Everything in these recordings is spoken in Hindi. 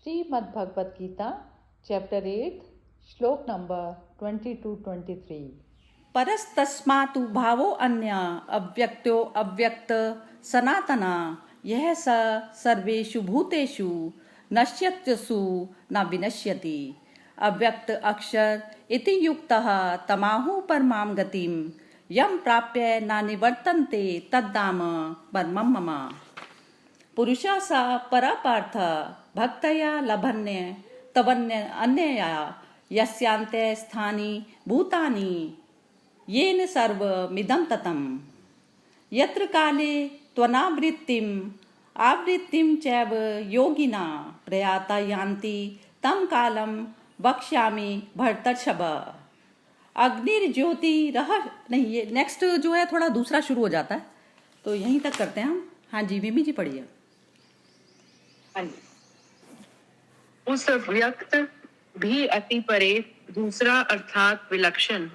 श्रीमद्भगवद गीता चैप्टर 8 श्लोक नंबर 22-23। परस्तस्मातु भावो अन्य अव्यक्तो अव्यक्त सनातना यह स सर्वेषु भूतेषु नश्यत्यसु न विनश्यति। अव्यक्त अक्षर इति युक्तः तमाहु परमां गतिं यं प्राप्य न निवर्तन्ते तद्धाम परमं मम। पुरुषा सा परापार्थ भक्तया लभन्य तवन्य अन्यया यस्यांते स्थानि भूतानि येन सर्वमिदं ततं। यत्र काले त्वनावृत्तिम् आवृत्तिं चैव योगिना प्रयाता यान्ति तं कालं वक्ष्यामि भरतर्षभ। अग्निर्ज्योति रह नहीं, ये नेक्स्ट जो है थोड़ा दूसरा शुरू हो जाता है, तो यहीं तक करते हैं हम। हाँ जी, मिमी जी पढ़िए। उस व्यक्त भी अति परे दूसरा अर्थात विलक्षण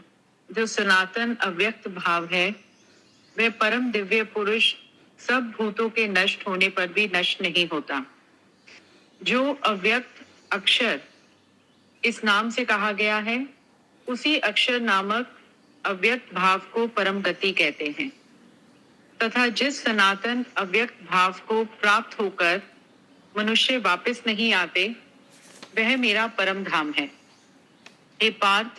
जो सनातन अव्यक्त भाव है, वह परम दिव्य पुरुष सब भूतों के नष्ट होने पर भी नष्ट नहीं होता। जो अव्यक्त अक्षर इस नाम से कहा गया है, उसी अक्षर नामक अव्यक्त भाव को परम गति कहते हैं, तथा जिस सनातन अव्यक्त भाव को प्राप्त होकर मनुष्य वापस नहीं आते, वह मेरा परम धाम है। हे पार्थ,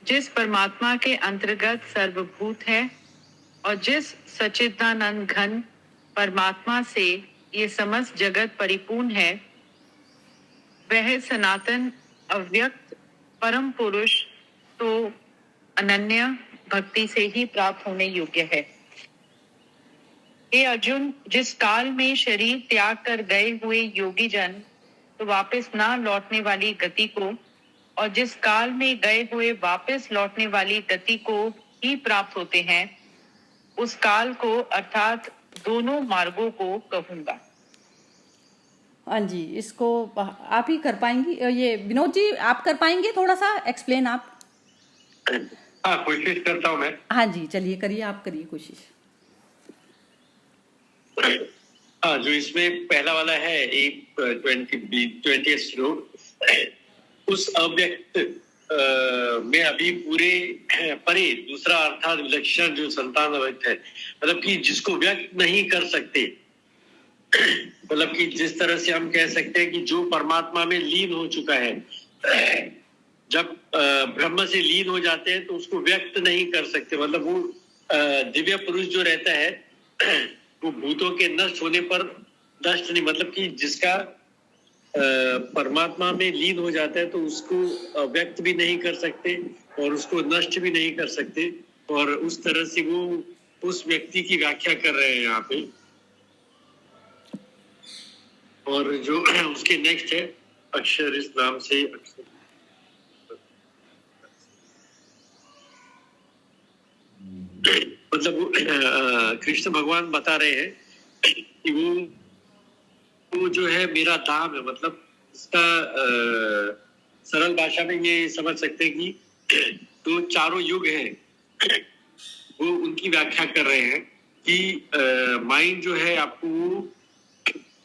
जिस परमात्मा के अंतर्गत सर्वभूत है और जिस सच्चिदानंद घन परमात्मा से ये समस्त जगत परिपूर्ण है, वह सनातन अव्यक्त परम पुरुष तो अनन्य भक्ति से ही प्राप्त होने योग्य है। हे अर्जुन, जिस काल में शरीर त्याग कर गए हुए योगी जन तो वापस ना लौटने वाली गति को, और जिस काल में गए हुए वापस लौटने वाली गति को ही प्राप्त होते हैं, उस काल को अर्थात दोनों मार्गों को कहूंगा। हाँ जी, इसको आप ही कर पाएंगी? ये विनोद जी आप कर पाएंगे थोड़ा सा एक्सप्लेन आप? हाँ, कोशिश करता हूँ मैं। हाँ जी, चलिए करिए, आप करिए कोशिश। हाँ, जो इसमें पहला वाला है एक 20 श्लोक, उस अव्यक्त में अभी पूरे परे दूसरा अर्थात विलक्षण जो संतान अव्यक्त है, मतलब कि जिसको व्यक्त नहीं कर सकते, मतलब कि जिस तरह से हम कह सकते हैं कि जो परमात्मा में लीन हो चुका है, जब ब्रह्म से लीन हो जाते हैं तो उसको व्यक्त नहीं कर सकते। मतलब वो दिव्य पुरुष जो रहता है वो भूतों के नष्ट होने पर नष्ट नहीं, मतलब कि जिसका परमात्मा में लीन हो जाता है तो उसको व्यक्त भी नहीं कर सकते और उसको नष्ट भी नहीं कर सकते। और उस तरह से वो उस व्यक्ति की व्याख्या कर रहे हैं यहाँ पे। और जो उसके नेक्स्ट है अक्षर, इस नाम से अक्षर, मतलब कृष्ण भगवान बता रहे हैं कि वो जो है मेरा धाम है। मतलब इसका सरल भाषा में ये समझ सकते हैं कि जो चारों युग हैं वो उनकी व्याख्या कर रहे हैं कि माइंड जो है आपको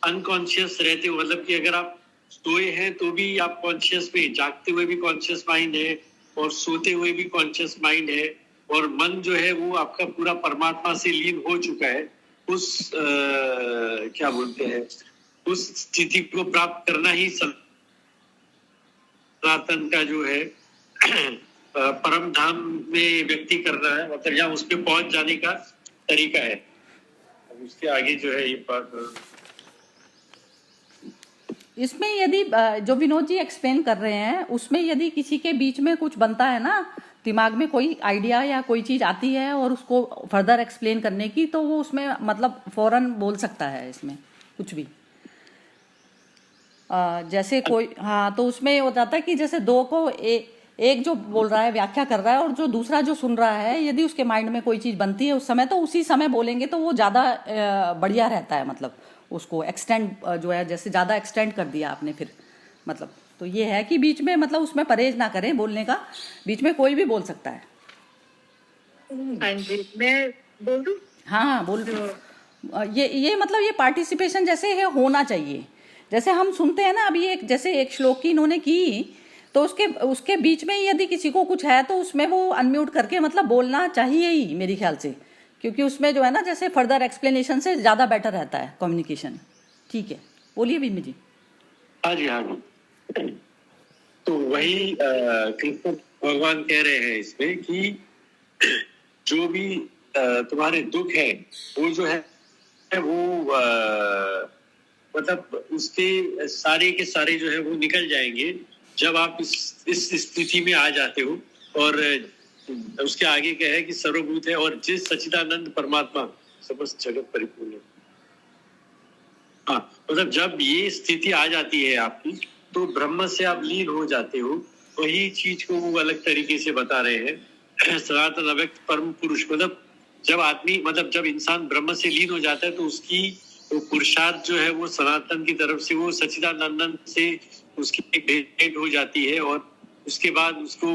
अनकॉन्शियस रहते हो, मतलब कि अगर आप सोए हैं तो भी आप कॉन्शियस में, जागते हुए भी कॉन्शियस माइंड है और सोते हुए भी कॉन्शियस माइंड है, और मन जो है वो आपका पूरा परमात्मा से लीन हो चुका है। उस क्या बोलते हैं, उस स्थिति को प्राप्त करना ही सनातन का जो है परम धाम में व्यक्ति करना है, मतलब यहाँ उस पर पहुंच जाने का तरीका है। उसके आगे जो है ये बात, इसमें यदि जो विनोद जी एक्सप्लेन कर रहे हैं उसमें यदि किसी के बीच में कुछ बनता है ना, दिमाग में कोई आइडिया या कोई चीज आती है और उसको फर्दर एक्सप्लेन करने की, तो वो उसमें मतलब फौरन बोल सकता है इसमें कुछ भी। जैसे कोई, हाँ, तो उसमें हो जाता है कि जैसे दो को एक जो बोल रहा है व्याख्या कर रहा है और जो दूसरा जो सुन रहा है, यदि उसके माइंड में कोई चीज बनती है उस समय, तो उसी समय बोलेंगे तो वो ज्यादा बढ़िया रहता है। मतलब उसको एक्सटेंड जो है, जैसे ज्यादा एक्सटेंड कर दिया आपने फिर, मतलब तो ये है कि बीच में मतलब उसमें परहेज ना करें बोलने का, बीच में कोई भी बोल सकता है। हाँ जी, मैं बोल दूं? हाँ बोल। ये मतलब ये पार्टिसिपेशन जैसे है होना चाहिए, जैसे हम सुनते हैं ना, अभी एक जैसे एक श्लोक की इन्होंने की, तो उसके बीच में यदि किसी को कुछ है तो उसमें वो अनम्यूट करके मतलब बोलना चाहिए ही मेरे ख्याल से, क्योंकि उसमें जो है ना जैसे फर्दर एक्सप्लेनेशन से ज़्यादा बेटर रहता है कम्युनिकेशन। ठीक है, बोलिए बिम्मी जी। हाँ जी, हाँ जी। तो वही कृष्ण भगवान कह रहे हैं इसमें कि जो भी तुम्हारे दुख है वो जो है वो मतलब उसके सारे के सारे जो है वो निकल जाएंगे जब आप इस स्थिति में आ जाते हो। और उसके आगे क्या है कि सर्वभूत है और जिस सच्चिदानंद परमात्मा समस्त जगत परिपूर्ण है। हाँ, मतलब जब ये स्थिति आ जाती है आपकी तो ब्रह्म से आप लीन हो जाते हो। वही चीज को वो अलग तरीके से बता रहे हैं। सनातन अव्यक्त परम पुरुष, मतलब जब आदमी मतलब जब इंसान ब्रह्म से लीन हो जाता है तो उसकी वो पुरुषार्थ जो है वो सनातन की तरफ से वो सच्चिदानंद से उसकी भेंट हो जाती है। और उसके बाद उसको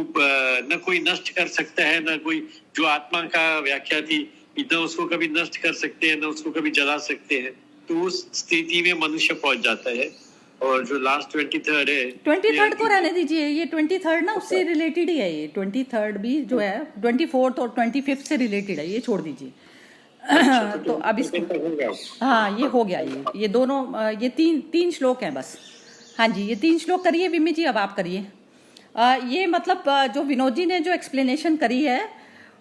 न कोई नष्ट कर सकता है, न कोई, जो आत्मा का व्याख्या थी, न उसको कभी नष्ट कर सकते हैं, न उसको कभी जला सकते हैं। तो उस स्थिति में मनुष्य पहुंच जाता है। और जो लास्ट 23rd है, 23rd को रहने दीजिए, ये 23rd ना उससे रिलेटेड ही है। ये 23rd भी जो है 24th और 25th से रिलेटेड है, ये छोड़ दीजिए। तो अब इसको, हाँ ये हो गया, ये दोनों ये तीन श्लोक हैं बस। हाँ जी, ये 3 श्लोक करिए बिम्मी जी, अब आप करिए। ये मतलब जो विनोद जी ने जो एक्सप्लेनेशन करी है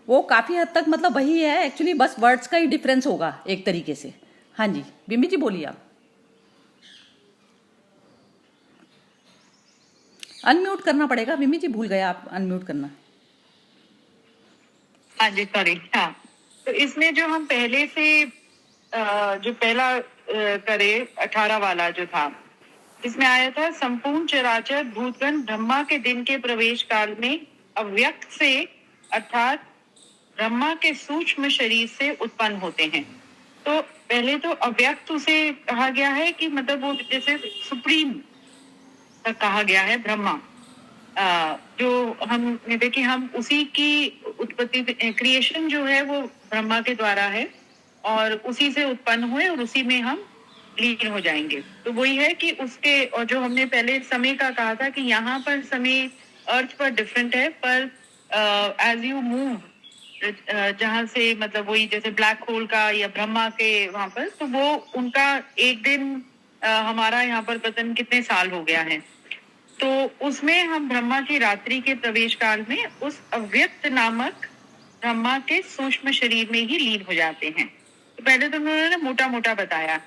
वो काफ़ी हद तक मतलब वही है एक्चुअली, बस वर्ड्स का ही डिफरेंस होगा एक तरीके से। हाँ जी बिम्मी जी बोलिए आप। अनम्यूट करना पड़ेगा बिम्मी जी, भूल गए आप अनम्यूट करना। हाँ जी, सॉरी। हाँ, तो इसमें जो हम पहले से जो पहला करे 18 वाला जो था, इसमें आया था संपूर्ण चराचर भूतगण ब्रह्मा के दिन के प्रवेश काल में अव्यक्त से अर्थात ब्रह्मा के सूक्ष्म शरीर से उत्पन्न होते हैं। तो पहले तो अव्यक्त उसे कहा गया है कि मतलब वो जैसे सुप्रीम तक कहा गया है ब्रह्मा, जो हम देखिए हम उसी की उत्पत्ति, क्रिएशन जो है वो ब्रह्मा के द्वारा है और उसी से उत्पन्न हुए और उसी में हम लीन हो जाएंगे। तो वही है कि उसके, और जो हमने पहले समय का कहा था कि यहाँ पर समय अर्थ पर डिफरेंट है, पर एज यू मूव जहाँ से मतलब वही जैसे ब्लैक होल का या ब्रह्मा के वहां पर, तो वो उनका एक दिन हमारा यहाँ पर पता नहीं कितने साल हो गया है। तो उसमें हम ब्रह्मा की रात्रि के प्रवेश काल में उस अव्यक्त नामक ब्रह्मा के सूक्ष्म शरीर में ही लीन हो जाते हैं। तो पहले तो उन्होंने मोटा मोटा बताया,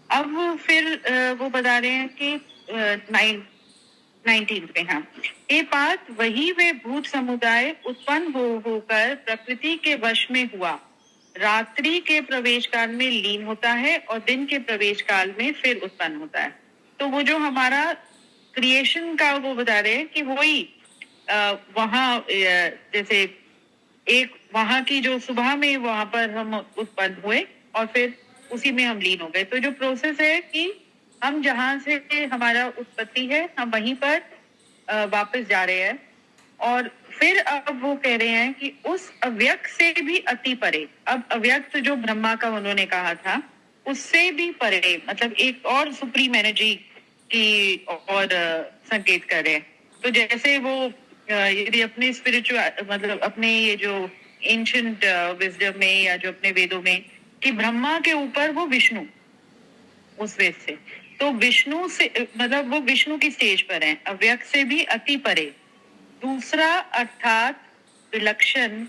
अब फिर वो बता रहे हैं कि 19 पे, हाँ, ये बात वही वे भूत समुदाय उत्पन्न होकर प्रकृति के वश में हुआ, रात्रि के प्रवेश काल में लीन होता है और दिन के प्रवेश काल में फिर उत्पन्न होता है। तो वो जो हमारा क्रिएशन का वो बता रहे हैं कि वही वहाँ जैसे एक वहाँ की जो सुबह में वहां पर हम उत्पन्न हुए और फिर उसी में हम लीन हो गए। तो जो प्रोसेस है कि हम जहाँ से हमारा उत्पत्ति है हम वहीं पर वापस जा रहे हैं। और फिर अब वो कह रहे हैं कि उस अव्यक्त से भी अति परे, अब अव्यक्त जो ब्रह्मा का उन्होंने कहा था उससे भी परे, मतलब एक और सुप्रीम एनर्जी की और संकेत कर रहे हैं। तो जैसे वो यदि अपने स्पिरिचुअल मतलब अपने ये जो एंशिएंट विजडम में या जो अपने वेदों में कि ब्रह्मा के ऊपर वो विष्णु, उस वेद से, तो विष्णु से मतलब वो विष्णु की स्टेज पर है, अव्यक्त से भी अति परे दूसरा अर्थात विलक्षण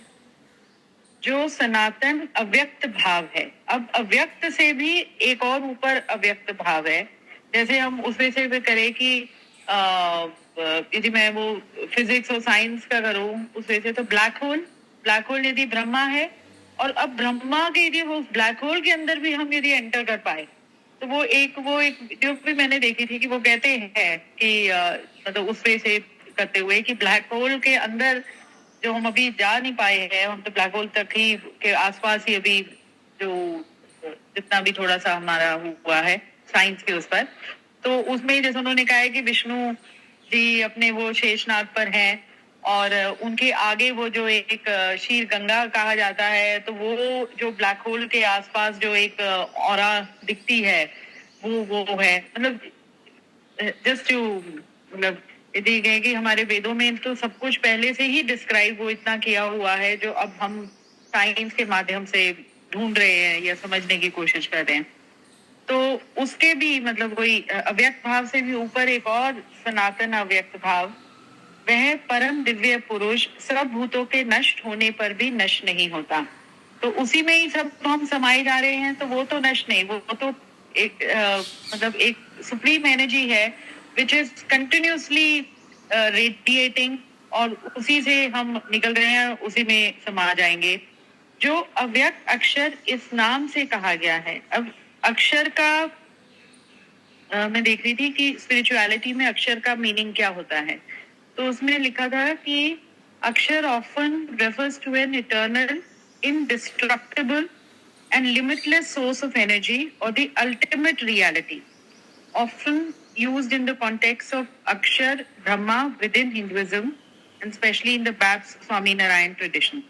जो सनातन अव्यक्त भाव है। अब अव्यक्त से भी एक और ऊपर अव्यक्त भाव है। जैसे हम उसमें से भी करें कि यदि मैं वो फिजिक्स और साइंस का करूं उस वजह से, तो ब्लैक होल यदि ब्रह्मा है और अब ब्रह्मा के यदि वो ब्लैक होल के अंदर भी हम यदि एंटर कर पाए तो वो एक जो भी मैंने देखी थी कि वो कहते हैं कि मतलब उस वजह से करते हुए कि ब्लैक होल के अंदर जो हम अभी जा नहीं पाए हैं, हम तो ब्लैक होल तक ही के आसपास ही अभी जो जितना भी थोड़ा सा हमारा हुआ है साइंस के उस पर, तो उसमें जैसे उन्होंने कहा है कि विष्णु जी अपने वो शेषनाग पर हैं और उनके आगे वो जो एक शीर गंगा कहा जाता है, तो वो जो ब्लैक होल के आसपास जो एक ऑरा दिखती है वो है। मतलब जस्ट टू मतलब यदि कहें कि हमारे वेदों में तो सब कुछ पहले से ही डिस्क्राइब वो इतना किया हुआ है जो अब हम साइंस के माध्यम से ढूंढ रहे हैं या समझने की कोशिश कर रहे हैं। तो उसके भी मतलब वही अव्यक्त भाव से भी ऊपर एक और सनातन अव्यक्त भाव, वह परम दिव्य पुरुष सब भूतों के नष्ट होने पर भी नष्ट नहीं होता। तो उसी में ही सब हम समाये जा रहे हैं, तो वो तो नष्ट नहीं, वो तो एक मतलब एक सुप्रीम एनर्जी है विच इज कंटिन्यूसली रेडिएटिंग, और उसी से हम निकल रहे हैं, उसी में समा जाएंगे। जो अव्यक्त अक्षर इस नाम से कहा गया है। अब अक्षर का मैं देख रही थी कि स्पिरिचुअलिटी में अक्षर का मीनिंग क्या होता है, तो उसमें लिखा था कि अक्षर often refers to an eternal indestructible and limitless source of energy or the ultimate reality, often used in the context of Akshar Brahma within Hinduism, and especially in the Babs Swaminarayan tradition.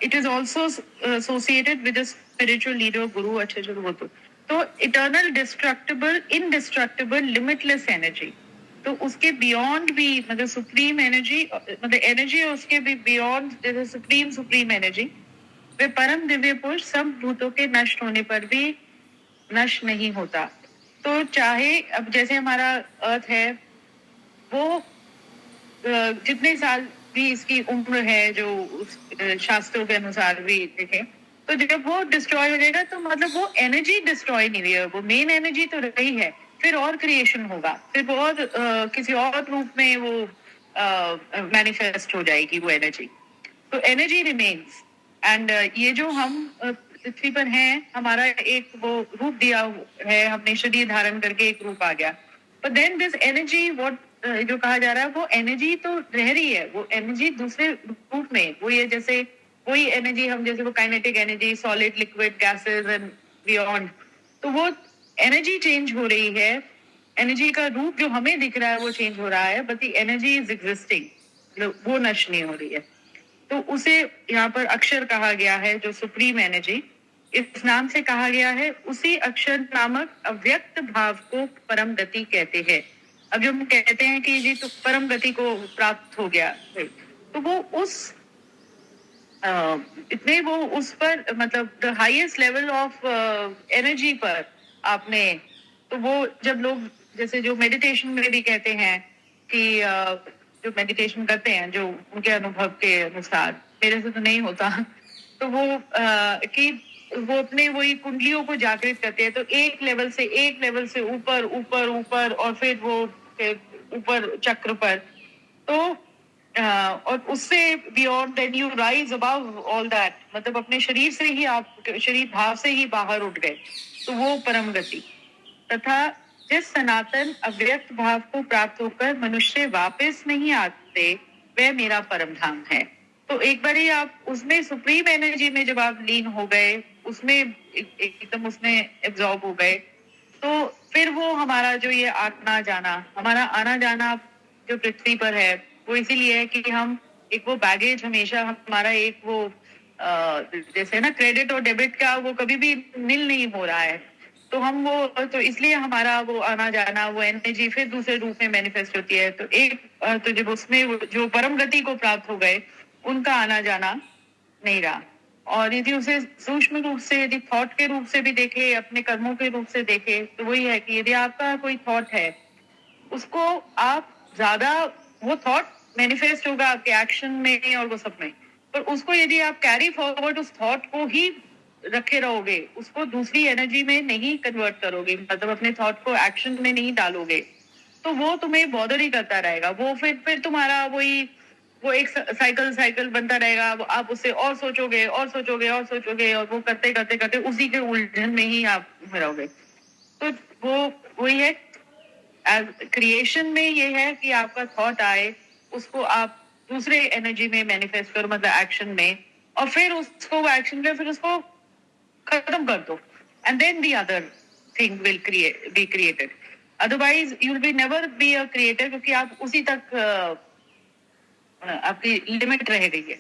It is also associated with the spiritual leader Guru Acharya Guru. तो eternal, destructible, indestructible, limitless energy, तो उसके बियॉन्ड भी मतलब सुप्रीम एनर्जी, मतलब एनर्जी उसके भी बियॉन्ड जैसे सुप्रीम एनर्जी, वे परम दिव्य पुरुष सब भूतों के नष्ट होने पर भी नष्ट नहीं होता। तो चाहे अब जैसे हमारा अर्थ है वो जितने साल भी इसकी उम्र है, जो शास्त्रों के अनुसार भी देखें, तो जब वो डिस्ट्रॉय हो जाएगा तो मतलब वो एनर्जी डिस्ट्रॉय नहीं हुई है, वो मेन एनर्जी तो रही है, फिर और क्रिएशन होगा, फिर और किसी और रूप में वो मैनिफेस्ट हो जाएगी वो एनर्जी। तो एनर्जी रिमेन्स, एंड ये जो हम पृथ्वी पर हैं, हमारा एक वो रूप दिया है, हमने शरीर धारण करके एक रूप आ गया, but then this energy what जो कहा जा रहा है, वो एनर्जी तो रह रही है, वो एनर्जी दूसरे रूप में, वो ये जैसे वही एनर्जी हम जैसे वो kinetic energy, solid, liquid, gases and beyond, तो वो एनर्जी चेंज हो रही है, एनर्जी का रूप जो हमें दिख रहा है वो चेंज हो रहा है, but the energy is existing, वो नष्ट नहीं हो रही है। तो उसे यहाँ पर अक्षर कहा गया है, जो सुप्रीम एनर्जी इस नाम से कहा गया है। उसी अक्षर नामक अव्यक्त भाव को परम गति कहते हैं। अब जो हम कहते हैं कि जी तो परम गति को प्राप्त हो गया, तो वो उस इतने वो उस पर मतलब the highest level of energy पर आपने, तो वो जब लोग जैसे जो मेडिटेशन में भी कहते हैं कि जो मेडिटेशन करते हैं जो उनके अनुभव के अनुसार, मेरे से तो नहीं होता, तो वो कि वो अपने वही कुंडलियों को जागृत करते हैं, तो एक लेवल से ऊपर ऊपर ऊपर और फिर वो ऊपर चक्र पर, तो और उससे beyond then you rise above all that, मतलब अपने शरीर से ही आप शरीर भाव से ही बाहर उठ गए, तो वो परम गति। तथा जिस सनातन अव्यक्त भाव को प्राप्त होकर मनुष्य वापस नहीं आते, वह मेरा परम धाम है। तो एक बार ही आप उसमें सुप्रीम एनर्जी में जब आप लीन हो गए, उसमें एकदम उसमें एब्जॉर्ब हो गए, तो फिर वो हमारा जो ये आना जाना, हमारा आना जाना जो पृथ्वी पर है, वो इसीलिए है कि हम एक वो बैगेज हमेशा हमारा एक वो जैसे ना क्रेडिट और डेबिट का वो कभी भी नील नहीं हो रहा है, तो हम वो तो इसलिए हमारा वो आना जाना, वो एनर्जी फिर दूसरे रूप में मैनिफेस्ट होती है। तो एक तो जब उसमें जो परम गति को प्राप्त हो गए, उनका आना जाना नहीं रहा। और यदि उसे सूक्ष्म रूप से, यदि थॉट के रूप से भी देखे, अपने कर्मों के रूप से देखे, तो वही है कि यदि आपका कोई थॉट है, उसको आप ज्यादा वो थॉट मैनिफेस्ट होगा आपके एक्शन में और वो सब में, पर उसको यदि आप कैरी फॉरवर्ड उस थॉट को ही रखे रहोगे, उसको दूसरी एनर्जी में नहीं कन्वर्ट करोगे, मतलब अपने थॉट को एक्शन में नहीं डालोगे, तो वो तुम्हें बॉदर ही करता रहेगा। वो फिर तुम्हारा वही वो एक साइकिल बनता रहेगा। आप उससे और सोचोगे और वो करते उसी के उलझन में ही आप रहोगे। तो वो वही है, क्रिएशन में ये है कि आपका थॉट आए, उसको आप दूसरे एनर्जी में मैनिफेस्ट करो, मतलब एक्शन में, और फिर उसको एक्शन में फिर उसको खत्म कर दो, and then the other thing will be created. Otherwise you will be never be a creator, क्योंकि आप उसी तक आपकी लिमिट रह गई है।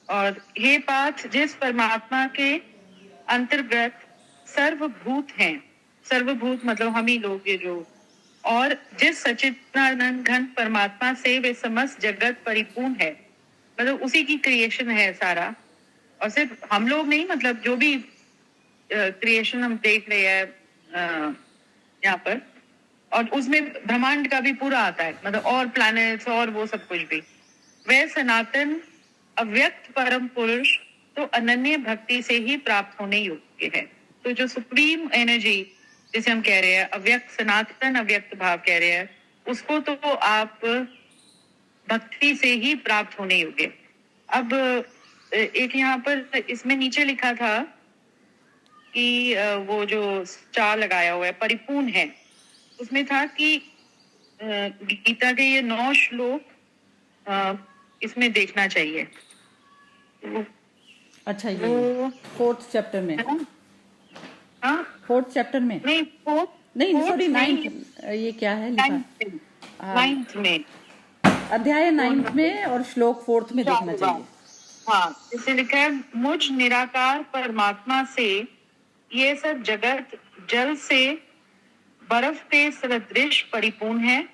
और हे पार्थ, जिस परमात्मा के अंतर्गत सर्वभूत हैं, सर्वभूत मतलब हम ही लोग, ये जो, और जिस सच्चिदानंद घन परमात्मा से वे समस्त जगत परिपूर्ण है, मतलब उसी की क्रिएशन है सारा। और सिर्फ हम लोग नहीं, मतलब जो भी क्रिएशन हम देख रहे हैं यहाँ पर, और उसमें ब्रह्मांड का भी पूरा आता है, मतलब और प्लैनेट्स और वो सब कुछ भी। वह सनातन अव्यक्त परम पुरुष तो अनन्य भक्ति से ही प्राप्त होने योग्य है। तो जो सुप्रीम एनर्जी जिसे हम कह रहे हैं अव्यक्त, सनातन अव्यक्त भाव कह रहे हैं, उसको तो आप भक्ति से ही प्राप्त होने योग्य। अब एक यहाँ पर इसमें नीचे लिखा था कि वो जो स्टार लगाया हुआ है परिपूर्ण है, उसमें था कि गीता के ये 9 श्लोक इसमें देखना चाहिए। अच्छा, ये 4th चैप्टर में, हाँ 4th चैप्टर में नहीं, नहीं सॉरी 9th, ये क्या है लिखा? 9th में, अध्याय 9th में और श्लोक 4th में देखना चाहिए। हाँ, इसे लिखा है, मुझ निराकार परमात्मा से ये सब जगत जल से बर्फ के सदृश परिपूर्ण है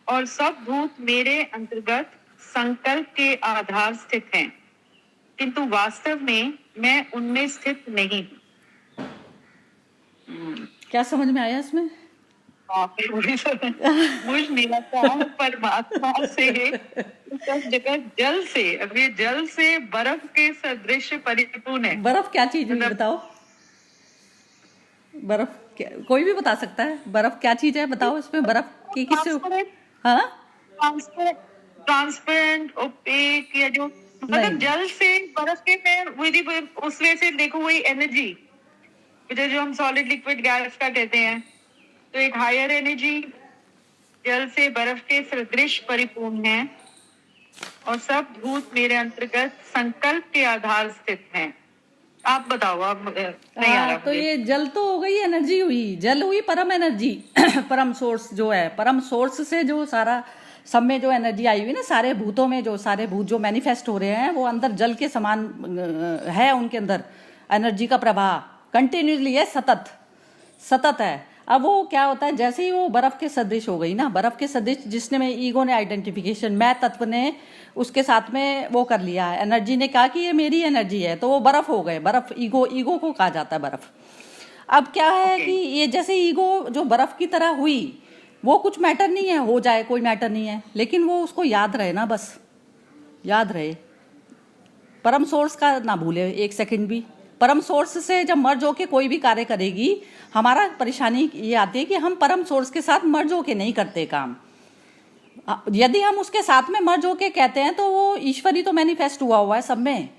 और सब भूत मेरे अंतर्गत संकल्प के आधार स्थित हैं, किंतु वास्तव में मैं उनमें स्थित नहीं हूँ। क्या समझ में आया इसमें? मुझ निराकार परमात्मा से सब जगत जल से, अब ये जल से बर्फ के सदृश परिपूर्ण है। बर्फ क्या चीज है बताओ? बर्फ क्या, कोई भी बता सकता है? बर्फ क्या चीज है बताओ? इसमें बर्फ की किससे? हाँ, ट्रांसपेरेंट, ओपेक, या जो मतलब जल से बर्फ के में वही उस वे से देखो, वही एनर्जी जो हम सॉलिड लिक्विड गैस का कहते हैं, तो एक हायर एनर्जी जल से बर्फ के सदृश परिपूर्ण है और सब भूत मेरे अंतर्गत संकल्प के आधार स्थित हैं। आप बताओ, आप नहीं आ रहा तो ये जल तो हो गई, एनर्जी हुई, जल हुई परम एनर्जी परम सोर्स जो है, परम सोर्स से जो सारा सब में जो एनर्जी आई हुई ना, सारे भूतों में जो सारे भूत जो मैनिफेस्ट हो रहे हैं वो अंदर जल के समान है, उनके अंदर एनर्जी का प्रवाह कंटिन्यूसली है, सतत है। अब वो क्या होता है, जैसे ही वो बर्फ के सदृश हो गई ना, बर्फ के सदृश जिसने में ईगो ने आइडेंटिफिकेशन, मैं तत्व ने उसके साथ में वो कर लिया है, एनर्जी ने कहा कि ये मेरी एनर्जी है, तो वो बर्फ हो गए। बर्फ ईगो को कहा जाता है बर्फ। अब क्या है कि ये जैसे ईगो जो बर्फ की तरह हुई, वो कुछ मैटर नहीं है, हो जाए कोई मैटर नहीं है, लेकिन वो उसको याद रहे ना, बस याद रहे, परम सोर्स का ना भूले एक सेकंड भी। परम सोर्स से जब मर्ज होके कोई भी कार्य करेगी, हमारा परेशानी ये आती है कि हम परम सोर्स के साथ मर्ज होके नहीं करते काम। यदि हम उसके साथ में मर्ज होके कहते हैं तो वो ईश्वरी तो मैनिफेस्ट हुआ है सब में।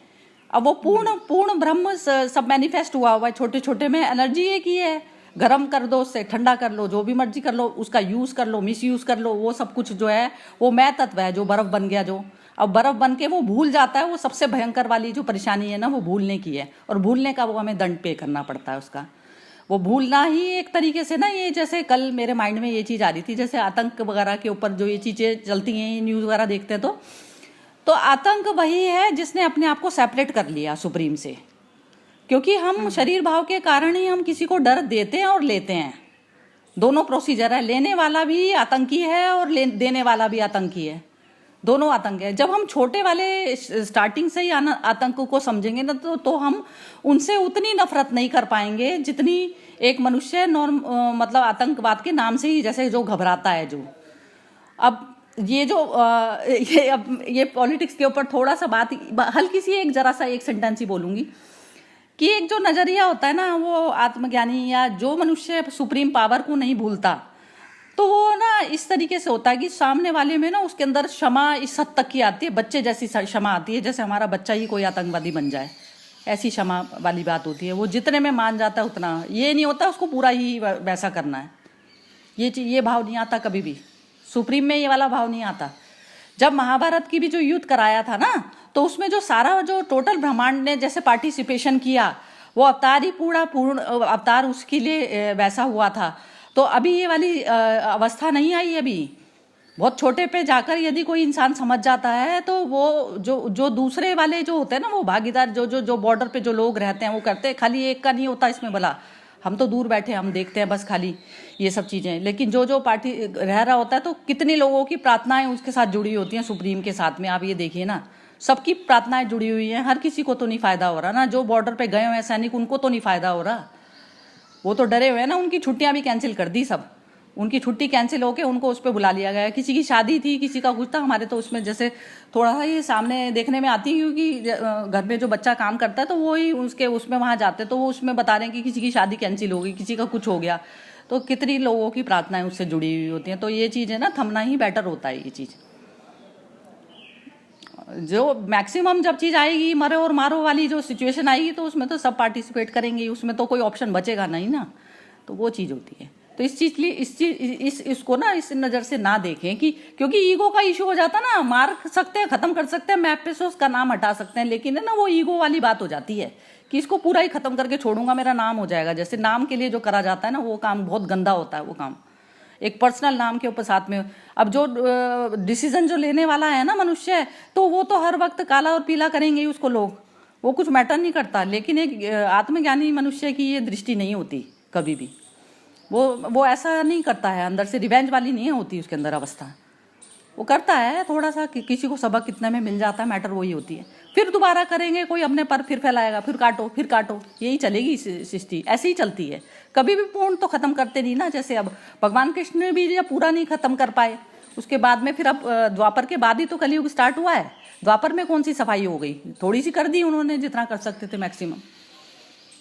अब वो पूर्ण ब्रह्म सब मैनिफेस्ट हुआ है, छोटे छोटे में एनर्जी एक ही है। गर्म कर दो, उससे ठंडा कर लो, जो भी मर्जी कर लो, उसका यूज कर लो, मिस यूज कर लो, वो सब कुछ जो है वो मैं तत्व है जो बर्फ बन गया। जो अब बर्फ बन के वो भूल जाता है, वो सबसे भयंकर वाली जो परेशानी है ना, वो भूलने की है। और भूलने का वो हमें दंड पे करना पड़ता है उसका। वो भूलना ही एक तरीके से ना, ये जैसे कल मेरे माइंड में ये चीज़ आ रही थी, जैसे आतंक वगैरह के ऊपर जो ये चीज़ें चलती हैं, न्यूज़ वगैरह देखते हैं तो आतंक वही है जिसने अपने आप को सेपरेट कर लिया सुप्रीम से। क्योंकि हम शरीर भाव के कारण ही हम किसी को डर देते हैं और लेते हैं। दोनों प्रोसीजर है, लेने वाला भी आतंकी है और देने वाला भी आतंकी है, दोनों आतंक है। जब हम छोटे वाले स्टार्टिंग से ही आतंक को समझेंगे ना, तो हम उनसे उतनी नफरत नहीं कर पाएंगे जितनी एक मनुष्य मतलब आतंकवाद के नाम से ही जैसे जो घबराता है। जो अब ये जो ये पॉलिटिक्स के ऊपर थोड़ा सा बात हल्की सी एक जरा सा एक सेंटेंस ही बोलूंगी कि एक जो नजरिया होता है ना, वो आत्मज्ञानी या जो मनुष्य सुप्रीम पावर को नहीं भूलता, तो वो ना इस तरीके से होता है कि सामने वाले में ना उसके अंदर क्षमा इस हद तक की आती है, बच्चे जैसी क्षमा आती है, जैसे हमारा बच्चा ही कोई आतंकवादी बन जाए, ऐसी क्षमा वाली बात होती है। वो जितने में मान जाता है उतना, ये नहीं होता उसको पूरा ही वैसा करना है। ये भाव नहीं आता कभी भी सुप्रीम में, ये वाला भाव नहीं आता। जब महाभारत की भी जो युद्ध कराया था ना, तो उसमें जो सारा जो टोटल ब्रह्मांड ने जैसे पार्टिसिपेशन किया, वो अवतार ही पूर्ण अवतार उसके लिए वैसा हुआ था। तो अभी ये वाली अवस्था नहीं आई। अभी बहुत छोटे पे जाकर यदि कोई इंसान समझ जाता है, तो वो जो दूसरे वाले जो होते हैं ना, वो भागीदार जो बॉर्डर पे जो लोग रहते हैं वो करते हैं। खाली एक का नहीं होता इसमें भला, हम तो दूर बैठे हम देखते हैं बस खाली ये सब चीज़ें, लेकिन जो जो पार्टी रह रहा होता है तो कितनी लोगों की प्रार्थनाएं उसके साथ जुड़ी होती हैं सुप्रीम के साथ में। आप ये देखिए ना, सबकी प्रार्थनाएं जुड़ी हुई हैं, हर किसी को तो नहीं फायदा हो रहा ना। जो बॉर्डर पे गए हुए हैं सैनिक उनको तो नहीं फायदा हो रहा, वो तो डरे हुए हैं ना। उनकी छुट्टियां भी कैंसिल कर दी सब, उनकी छुट्टी कैंसिल होके उनको उस पर बुला लिया गया। किसी की शादी थी, किसी का कुछ था, हमारे तो उसमें जैसे थोड़ा सा ये सामने देखने में आती है क्योंकि घर में जो बच्चा काम करता है तो वो ही उसके उसमें वहाँ जाते तो वो उसमें बता रहे हैं कि किसी की शादी कैंसिल हो गई, किसी का कुछ हो गया, तो कितनी लोगों की प्रार्थनाएं उससे जुड़ी हुई होती हैं। तो ये चीज़ है ना, थमना ही बेटर होता है ये चीज़। जो मैक्सिमम जब चीज़ आएगी मरो और मारो वाली जो सिचुएशन आएगी तो उसमें तो सब पार्टिसिपेट करेंगे, उसमें तो कोई ऑप्शन बचेगा नहीं ना। तो वो चीज़ होती है। तो इस चीज़ के लिए इसको ना इस नज़र से ना देखें कि क्योंकि ईगो का इशू हो जाता ना, मार सकते हैं, ख़त्म कर सकते हैं, मैप पे से उसका नाम हटा सकते हैं, लेकिन है ना वो ईगो वाली बात हो जाती है कि इसको पूरा ही ख़त्म करके छोड़ूंगा, मेरा नाम हो जाएगा। जैसे नाम के लिए जो करा जाता है ना वो काम बहुत गंदा होता है। वो काम एक पर्सनल नाम के ऊपर साथ में, अब जो डिसीजन जो लेने वाला है ना मनुष्य, तो वो तो हर वक्त काला और पीला करेंगे ही उसको लोग, वो कुछ मैटर नहीं करता। लेकिन एक आत्मज्ञानी मनुष्य की ये दृष्टि नहीं होती कभी भी, वो ऐसा नहीं करता है, अंदर से रिवेंज वाली नहीं होती उसके अंदर अवस्था। वो करता है थोड़ा सा किसी को सबक कितने में मिल जाता है, मैटर वही होती है। फिर दोबारा करेंगे, कोई अपने पर फिर फैलाएगा, फिर काटो, यही चलेगी सृष्टि, ऐसे ही चलती है। कभी भी पूर्ण तो खत्म करते नहीं ना। जैसे अब भगवान कृष्ण भी जब पूरा नहीं खत्म कर पाए, उसके बाद में फिर अब द्वापर के बाद ही तो कलयुग स्टार्ट हुआ है। द्वापर में कौन सी सफाई हो गई, थोड़ी सी कर दी उन्होंने जितना कर सकते थे मैक्सिमम।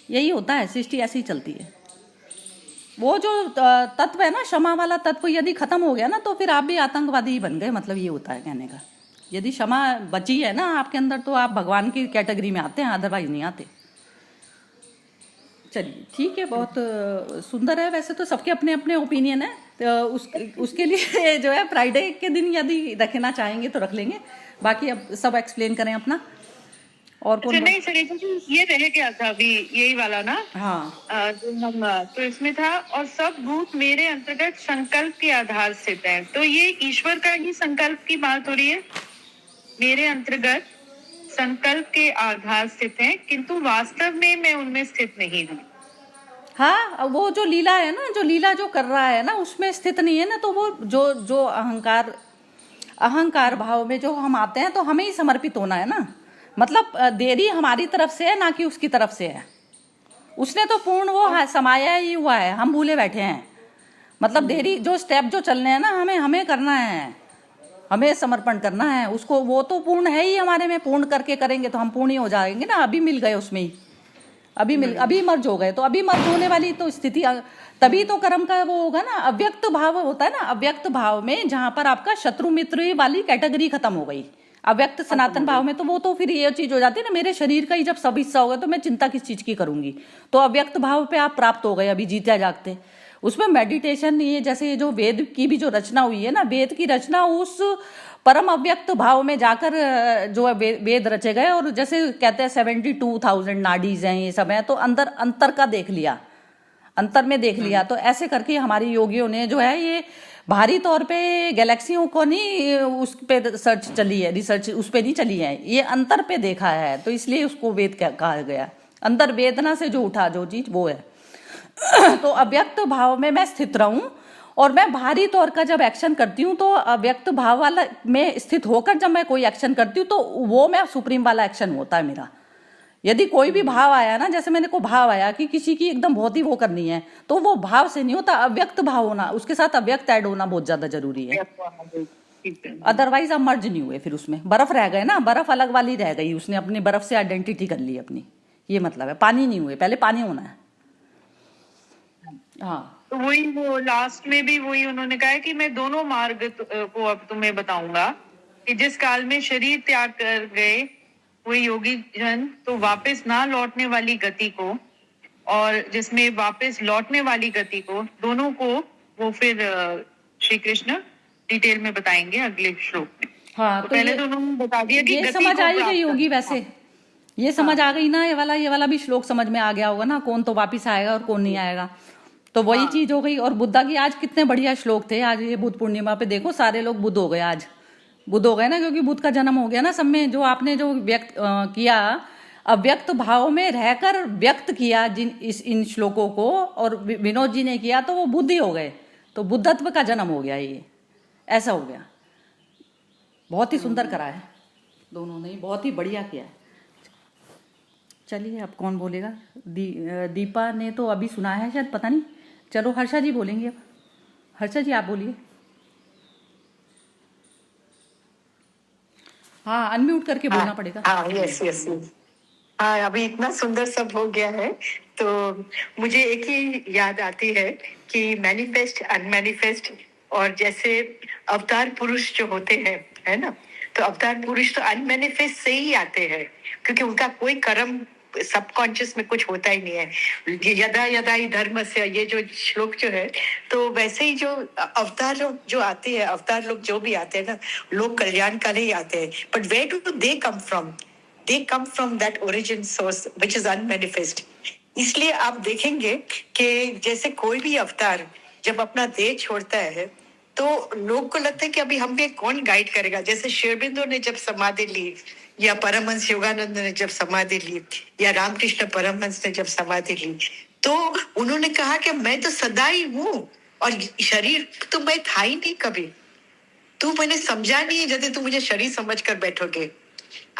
यही होता है, सृष्टि ऐसे ही चलती है। वो जो तत्व है ना, क्षमा वाला तत्व यदि खत्म हो गया ना तो फिर आप भी आतंकवादी ही बन गए, मतलब ये होता है कहने का। यदि क्षमा बची है ना आपके अंदर तो आप भगवान की कैटेगरी में आते हैं, अदरवाइज नहीं आते। चलिए ठीक है, बहुत सुंदर है। वैसे तो सबके अपने अपने ओपिनियन है, तो उसके लिए जो है फ्राइडे के दिन यदि रखना चाहेंगे तो रख लेंगे, बाकी अब सब एक्सप्लेन करें अपना। और कौन नहीं सरिता जी, ये रह गया था अभी यही वाला ना। हाँ, जो हम तो इसमें था, और सब भूत मेरे अंतर्गत संकल्प के आधार स्थित है। तो ये ईश्वर का ही संकल्प की बात हो रही है, मेरे अंतर्गत संकल्प के आधार स्थित है, किंतु वास्तव में मैं उनमें स्थित नहीं हूँ। हाँ, वो जो लीला है ना, जो लीला जो कर रहा है ना उसमें स्थित नहीं है ना, तो वो जो अहंकार भाव में जो हम आते हैं तो हमें ही समर्पित होना है ना। मतलब देरी हमारी तरफ से है ना कि उसकी तरफ से है। उसने तो पूर्ण वो समाया ही हुआ है, हम भूले बैठे हैं। मतलब देरी जो स्टेप जो चलने हैं ना हमें करना है, हमें समर्पण करना है उसको। वो तो पूर्ण है ही हमारे में, पूर्ण करके करेंगे तो हम पूर्ण ही हो जाएंगे ना। अभी मिल गए उसमें ही, अभी मर्ज हो गए, तो अभी मर्ज होने वाली तो स्थिति, तभी तो कर्म का वो होगा ना। अव्यक्त भाव होता है ना, अव्यक्त भाव में जहां पर आपका शत्रु मित्र वाली कैटेगरी खत्म हो गई, अव्यक्त सनातन भाव में, तो वो तो फिर ये चीज हो जाती है ना, मेरे शरीर का ही जब सब हिस्सा होगा तो मैं चिंता किस चीज की करूंगी। तो अव्यक्त भाव पे आप प्राप्त हो गए अभी जीते जागते। उसमें मेडिटेशन, ये जैसे जो वेद की भी जो रचना हुई है ना, वेद की रचना उस परम अव्यक्त भाव में जाकर जो वेद रचे गए। और जैसे कहते हैं 72,000 नाडीज हैं, ये सब है, तो अंतर का देख लिया, अंतर में देख लिया। तो ऐसे करके हमारी योगियों ने जो है ये भारी तौर पे गैलेक्सियों को नहीं उस पे रिसर्च उस पे नहीं चली है, ये अंतर पे देखा है, तो इसलिए उसको वेद कहा गया। अंदर वेदना से जो उठा जो चीज वो है। तो अव्यक्त भाव में मैं स्थित रहूं, और मैं भारी तौर का जब एक्शन करती हूँ तो अव्यक्त भाव वाला में स्थित होकर जब मैं कोई एक्शन करती हूँ तो वो मैं सुप्रीम वाला एक्शन होता है मेरा। यदि कोई भी भाव आया ना, जैसे मैंने को भाव आया कि किसी की एकदम बहुत ही वो करनी है, तो वो भाव से नहीं होता, अव्यक्त भाव होना, उसके साथ अव्यक्त ऐड होना बहुत ज्यादा जरूरी है। अदरवाइज आप मर्ज नहीं हुए, फिर उसमें बर्फ रह गए ना, बर्फ अलग वाली रह गई, उसने अपनी बर्फ से आइडेंटिटी कर ली अपनी, ये मतलब है। पानी नहीं हुए, पहले पानी होना है। हाँ, तो वही वो लास्ट में भी वही उन्होंने कहा है कि मैं दोनों मार्ग को अब तुम्हें बताऊंगा, कि जिस काल में शरीर त्याग कर गए वो योगी जन तो वापस ना लौटने वाली गति को, और जिसमें वापस लौटने वाली गति को, दोनों को वो फिर श्री कृष्ण डिटेल में बताएंगे अगले श्लोक में। हाँ, तो पहले तो उन्होंने बता दिया कि ये समझ आई गई होगी वैसे, ये समझ आ गई ना, ये वाला भी श्लोक समझ में आ गया होगा ना, कौन तो वापिस आएगा और कौन नहीं आएगा। तो वही चीज हो गई। और बुद्धा की आज कितने बढ़िया श्लोक थे। आज ये बुद्ध पूर्णिमा पे देखो सारे लोग बुद्ध हो गए, आज बुद्ध हो गए ना, क्योंकि बुद्ध का जन्म हो गया ना सब में। जो आपने जो व्यक्त किया अव्यक्त भाव में रहकर व्यक्त किया इन श्लोकों को, और विनोद जी ने किया तो वो बुद्धि हो गए, तो बुद्धत्व का जन्म हो गया, ये ऐसा हो गया। बहुत ही सुंदर करा है दोनों ने, बहुत ही बढ़िया किया है। चलिए अब कौन बोलेगा? दीपा ने तो अभी सुना है शायद, पता नहीं। चलो हर्षा जी बोलेंगे अब। हर्षा जी आप बोलिए। हाँ, अनम्यूट करके बोलना पड़ेगा। हाँ, यस यस। हाँ, अभी इतना सुंदर सब हो गया है तो मुझे एक ही याद आती है कि मैनिफेस्ट, अनमैनिफेस्ट, और जैसे अवतार पुरुष जो होते हैं, है ना, तो अवतार पुरुष तो अनमैनिफेस्ट से ही आते हैं, क्योंकि उनका कोई कर्म सबकॉन्शियस में कुछ होता ही नहीं है। यदा यदा ही धर्म से, ये जो श्लोक जो है, तो वैसे ही जो अवतार जो आते हैं, अवतार लोग जो भी आते हैं ना, लोग कल्याण के लिए आते हैं, but where do they come from? They come from that origin source which is unmanifest. इसलिए आप देखेंगे कि जैसे कोई भी अवतार जब अपना देह छोड़ता है तो लोग को लगता है कि अभी हम भी कौन गाइड करेगा। जैसे श्री अरबिंदो ने जब समाधि ली, या परमहंस योगानंद ने जब समाधि ली, या रामकृष्ण परमहंस ने जब समाधि ली, तो उन्होंने कहा कि मैं तो सदा ही हूँ और शरीर तो मैं था ही नहीं कभी। तू मैंने समझा नहीं है जैसे तू मुझे शरीर समझ कर बैठोगे।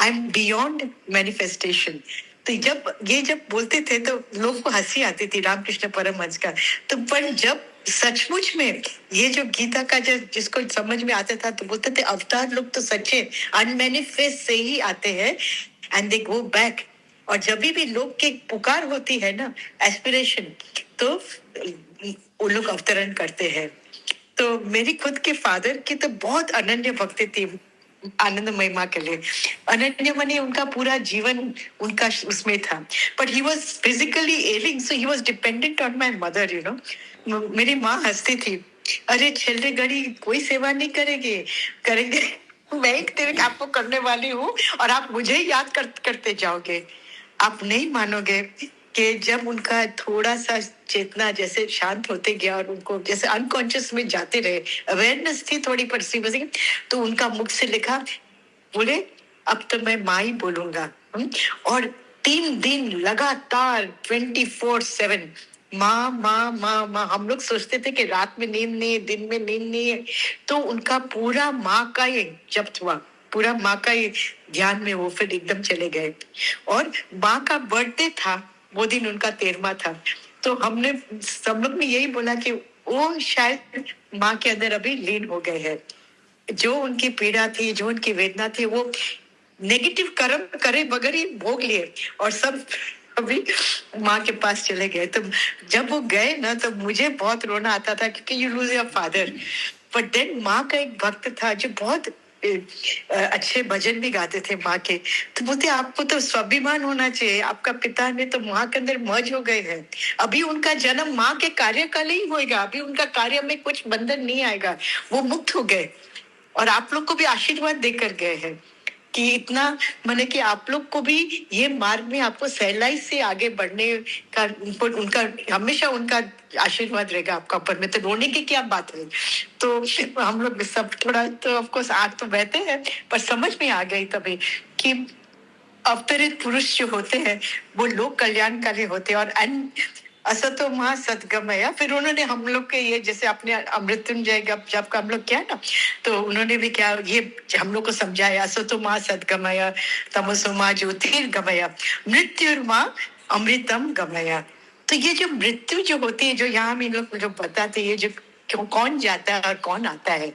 I am beyond manifestation. तो जब बोलते थे तो लोग को हंसी आती थी रामकृष्ण परमहंस का। तो पर जब सचमुच में ये जो गीता का जिसको समझ में आता था तो बोलते थे अवतार लोग तो सच्चे अनमैनिफेस्ट से ही आते हैं एंड दे गो बैक। और जब भी लोग की पुकार होती है ना, एस्पिरेशन, तो वो लोग अवतरण करते हैं। तो मेरी खुद के फादर की तो बहुत अनन्य भक्ति थी आनंदमयी माँ के लिए। अनन्य माने उनका पूरा जीवन उनका उसमें था, but he was physically ailing, so he was dependent on my mother, you know. मेरी माँ हंसती थी, अरे छेल्ले घड़ी कोई सेवा नहीं करेंगे मैं एक दिन आपको करने वाली हूँ और आप मुझे याद करते जाओगे। आप नहीं मानोगे कि जब उनका थोड़ा सा चेतना जैसे शांत होते गया और उनको जैसे अनकॉन्शियस में जाते रहे, अवेयरनेस थी थोड़ी परसी, तो उनका मुख से लिखा, बोले अब तो मैं माँ ही बोलूंगा। और 3 दिन लगातार 24/7 माँ माँ माँ माँ। हम लोग सोचते थे कि रात में नींद नहीं है, दिन में नींद नहीं है, तो उनका पूरा माँ का ही जब्त हुआ, पूरा माँ का ही ध्यान में वो फिर एकदम चले गए। और माँ का बर्थडे था वो दिन, उनका 13वां था, तो हमने सब लोग ने यही बोला कि वो शायद माँ के अंदर अभी लीन हो गए हैं। जो उनकी पीड़ा थी, जो उनकी वेदना थी, वो नेगेटिव कर्म करे बगैर ही भोग लिए और सब अभी माँ के पास चले गए। तो जब वो गए ना तो मुझे बहुत रोना आता था, क्योंकि you lose your father. But then माँ का एक भक्त था जो बहुत अच्छे भजन भी गाते थे माँ के, तो बोलते आपको तो स्वाभिमान होना चाहिए, आपका पिता ने तो माँ के अंदर मर्ज हो गए हैं, अभी उनका जन्म माँ के कार्य का ही होएगा, अभी उनका कार्य में कुछ बंधन नहीं आएगा, वो मुक्त हो गए और आप लोग को भी आशीर्वाद देकर गए हैं कि इतना माने कि आप लोग को भी ये मार्ग में आपको सहलाई से आगे बढ़ने का उनका हमेशा उनका आशीर्वाद रहेगा आपका ऊपर में। तो रोने की क्या बात है। तो हम लोग सब थोड़ा तो ऑफकोर्स आग तो बहते हैं, पर समझ में आ गई तभी कि अवतरित पुरुष जो होते हैं वो लोक कल्याण के लिए होते हैं। और असतो माँ सदगमय, फिर उन्होंने हम लोग के ये जैसे अपने अमृत्युंजय जब का हम लोग क्या ना, तो उन्होंने भी क्या ये हम लोग को समझाया, असतो माँ सदगमय, तमसो माँ ज्योतिर्गमय, मृत्युर्मा अमृतम गमय। तो ये जो मृत्यु जो होती है, जो यहाँ हम लोग जो बताते, ये जो कौन जाता है और कौन आता है,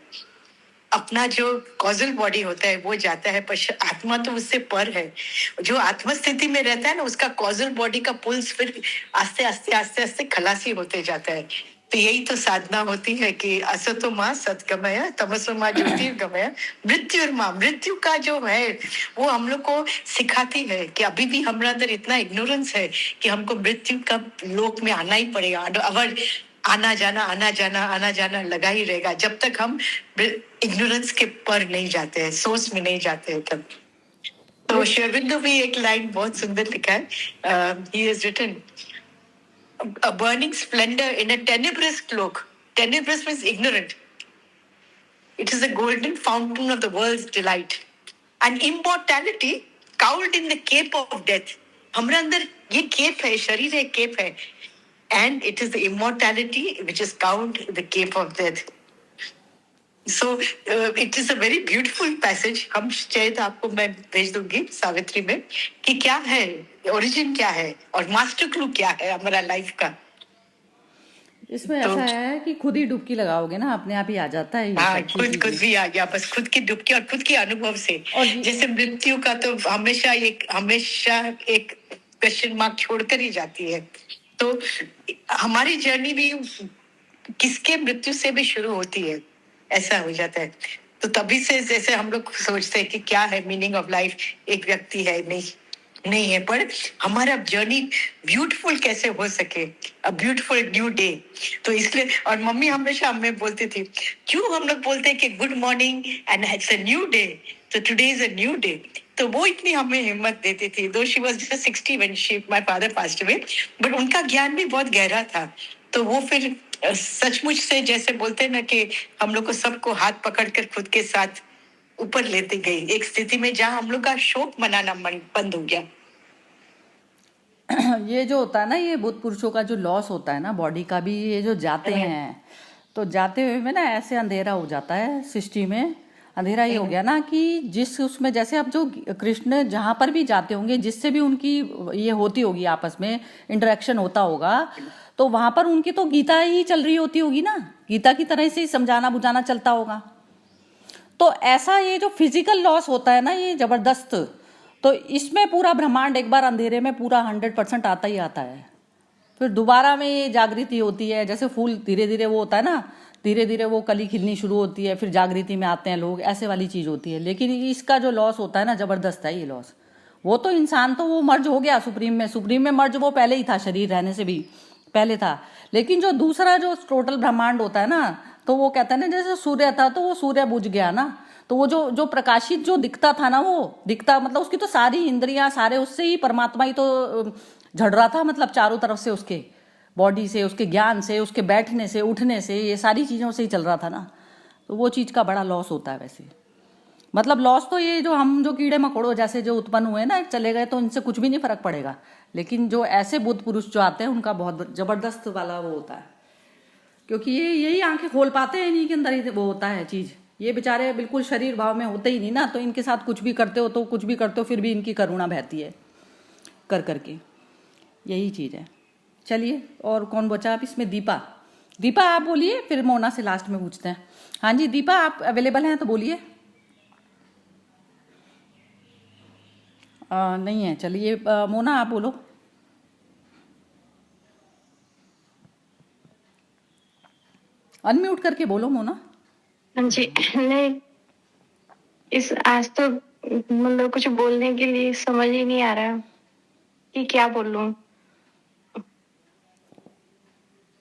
अपना जो कॉजल बॉडी होता है वो जाता है, पर आत्मा तो उससे पर है। जो आत्म स्थिति में रहता है ना, उसका कॉजल बॉडी का पुल्स फिर आस्ते आस्ते आस्ते आस्ते खलासी होते जाता है। तो यही तो साधना होती है कि असतो माँ सदगमय, तमसो माँ ज्योतिर्गमय, मृत्यु का जो है वो हम लोग को सिखाती है कि अभी भी हमारे अंदर इतना इग्नोरेंस है कि हमको मृत्यु का लोक में आना ही पड़ेगा। अगर आना जाना लगा ही रहेगा जब तक हम इग्नोरेंस के पर नहीं जाते हैं, सोच में नहीं जाते हैं तब। तो श्री अरबिंदो भी एक लाइन बहुत सुंदर लिखा है, he has written a burning splendor in a tenebrous cloak. Tenebrous means ignorant. It is a golden fountain of the world's delight. And immortality could in the cape of death. हमारे अंदर ये केप है, शरीर है, केप है. And it is the immortality which is count the cape of death. So it is a very beautiful passage. हम शायद आपको मैं भेज दूंगी सावित्री में कि क्या है ओरिजिन, क्या है और मास्टर क्लू क्या है हमारा लाइफ का. इसमें तो ऐसा है कि खुद ही डुबकी लगाओगे ना, अपने आप ही आ जाता है ये हाँ, सब खुद चीजें। भी आ गया, बस खुद की डुबकी और खुद के अनुभव से. और जैसे मृत्यु का तो हमेशा एक क्वेश्चन मार्क छोड़कर ही जाती है. तो हमारी जर्नी भी किसके मृत्यु से भी शुरू होती है, ऐसा हो जाता है. तो तभी से जैसे हम लोग सोचते हैं कि क्या है मीनिंग ऑफ लाइफ, एक व्यक्ति है, नहीं है, पर हमारा जर्नी ब्यूटीफुल कैसे हो सके, अ ब्यूटीफुल न्यू डे. तो इसलिए, और मम्मी हमेशा हमें बोलती थी, क्यों हम लोग बोलते हैं कि good morning and it's a new day, तो today is a new day. तो वो इतनी हमें हिम्मत देती थी. Though she was just 60 when my father passed away, but उनका ज्ञान भी बहुत गहरा था. तो वो फिर सचमुच से जैसे बोलते हैं ना कि हम लोग को सबको हाथ पकड़कर खुद के साथ ऊपर लेती गई, एक स्थिति में जहां हम लोग का शोक मनाना बंद हो गया. ये जो होता है ना, ये बुद्ध पुरुषों का जो लॉस होता है ना बॉडी का भी, ये जो जाते हैं तो जाते हुए में ना ऐसे अंधेरा हो जाता है सृष्टि में. अंधेरा ये हो गया ना कि जिस उसमें जैसे अब जो कृष्ण जहाँ पर भी जाते होंगे, जिससे भी उनकी ये होती होगी, आपस में इंटरेक्शन होता होगा, तो वहां पर उनकी तो गीता ही चल रही होती होगी ना, गीता की तरह से ही समझाना बुझाना चलता होगा. तो ऐसा ये जो फिजिकल लॉस होता है ना, ये जबरदस्त, तो इसमें पूरा ब्रह्मांड एक बार अंधेरे में पूरा 100% आता ही आता है. फिर दोबारा में ये जागृति होती है, जैसे फूल धीरे धीरे वो होता है ना, धीरे धीरे वो कली खिलनी शुरू होती है, फिर जागृति में आते हैं लोग, ऐसे वाली चीज होती है. लेकिन इसका जो लॉस होता है ना, जबरदस्त है ये लॉस. वो तो इंसान तो वो मर्ज हो गया सुप्रीम में मर्ज वो पहले ही था, शरीर रहने से भी पहले था. लेकिन जो दूसरा जो टोटल ब्रह्मांड होता है ना, तो वो कहते हैं ना जैसे सूर्य था तो वो सूर्य बुझ गया ना, तो वो जो प्रकाशित जो दिखता था ना, वो दिखता मतलब उसकी तो सारी इंद्रियां सारे उससे ही परमात्मा ही तो झड़ रहा था, मतलब चारों तरफ से उसके बॉडी से, उसके ज्ञान से, उसके बैठने से, उठने से, ये सारी चीज़ों से ही चल रहा था ना. तो वो चीज़ का बड़ा लॉस होता है वैसे. मतलब लॉस तो ये जो हम जो कीड़े मकोड़ों जैसे जो उत्पन्न हुए ना, चले गए तो इनसे कुछ भी नहीं फर्क पड़ेगा. लेकिन जो ऐसे बुद्ध पुरुष जो आते हैं उनका बहुत जबरदस्त वाला वो होता है, क्योंकि ये यही आंखें खोल पाते हैं, इन्हीं के अंदर ही वो होता है चीज़. ये बेचारे बिल्कुल शरीर भाव में होते ही नहीं ना, तो इनके साथ कुछ भी करते हो तो कुछ भी करते हो, फिर भी इनकी करुणा बहती है कर करके. यही चीज़ है. चलिए, और कौन बचा आप इसमें? दीपा आप बोलिए, फिर मोना से लास्ट में पूछते हैं. हाँ जी दीपा, आप अवेलेबल हैं तो बोलिए. नहीं है, चलिए मोना आप बोलो. अनम्यूट करके बोलो मोना. हाँ जी. नहीं, इस आज तो मतलब कुछ बोलने के लिए समझ ही नहीं आ रहा कि क्या बोलूं.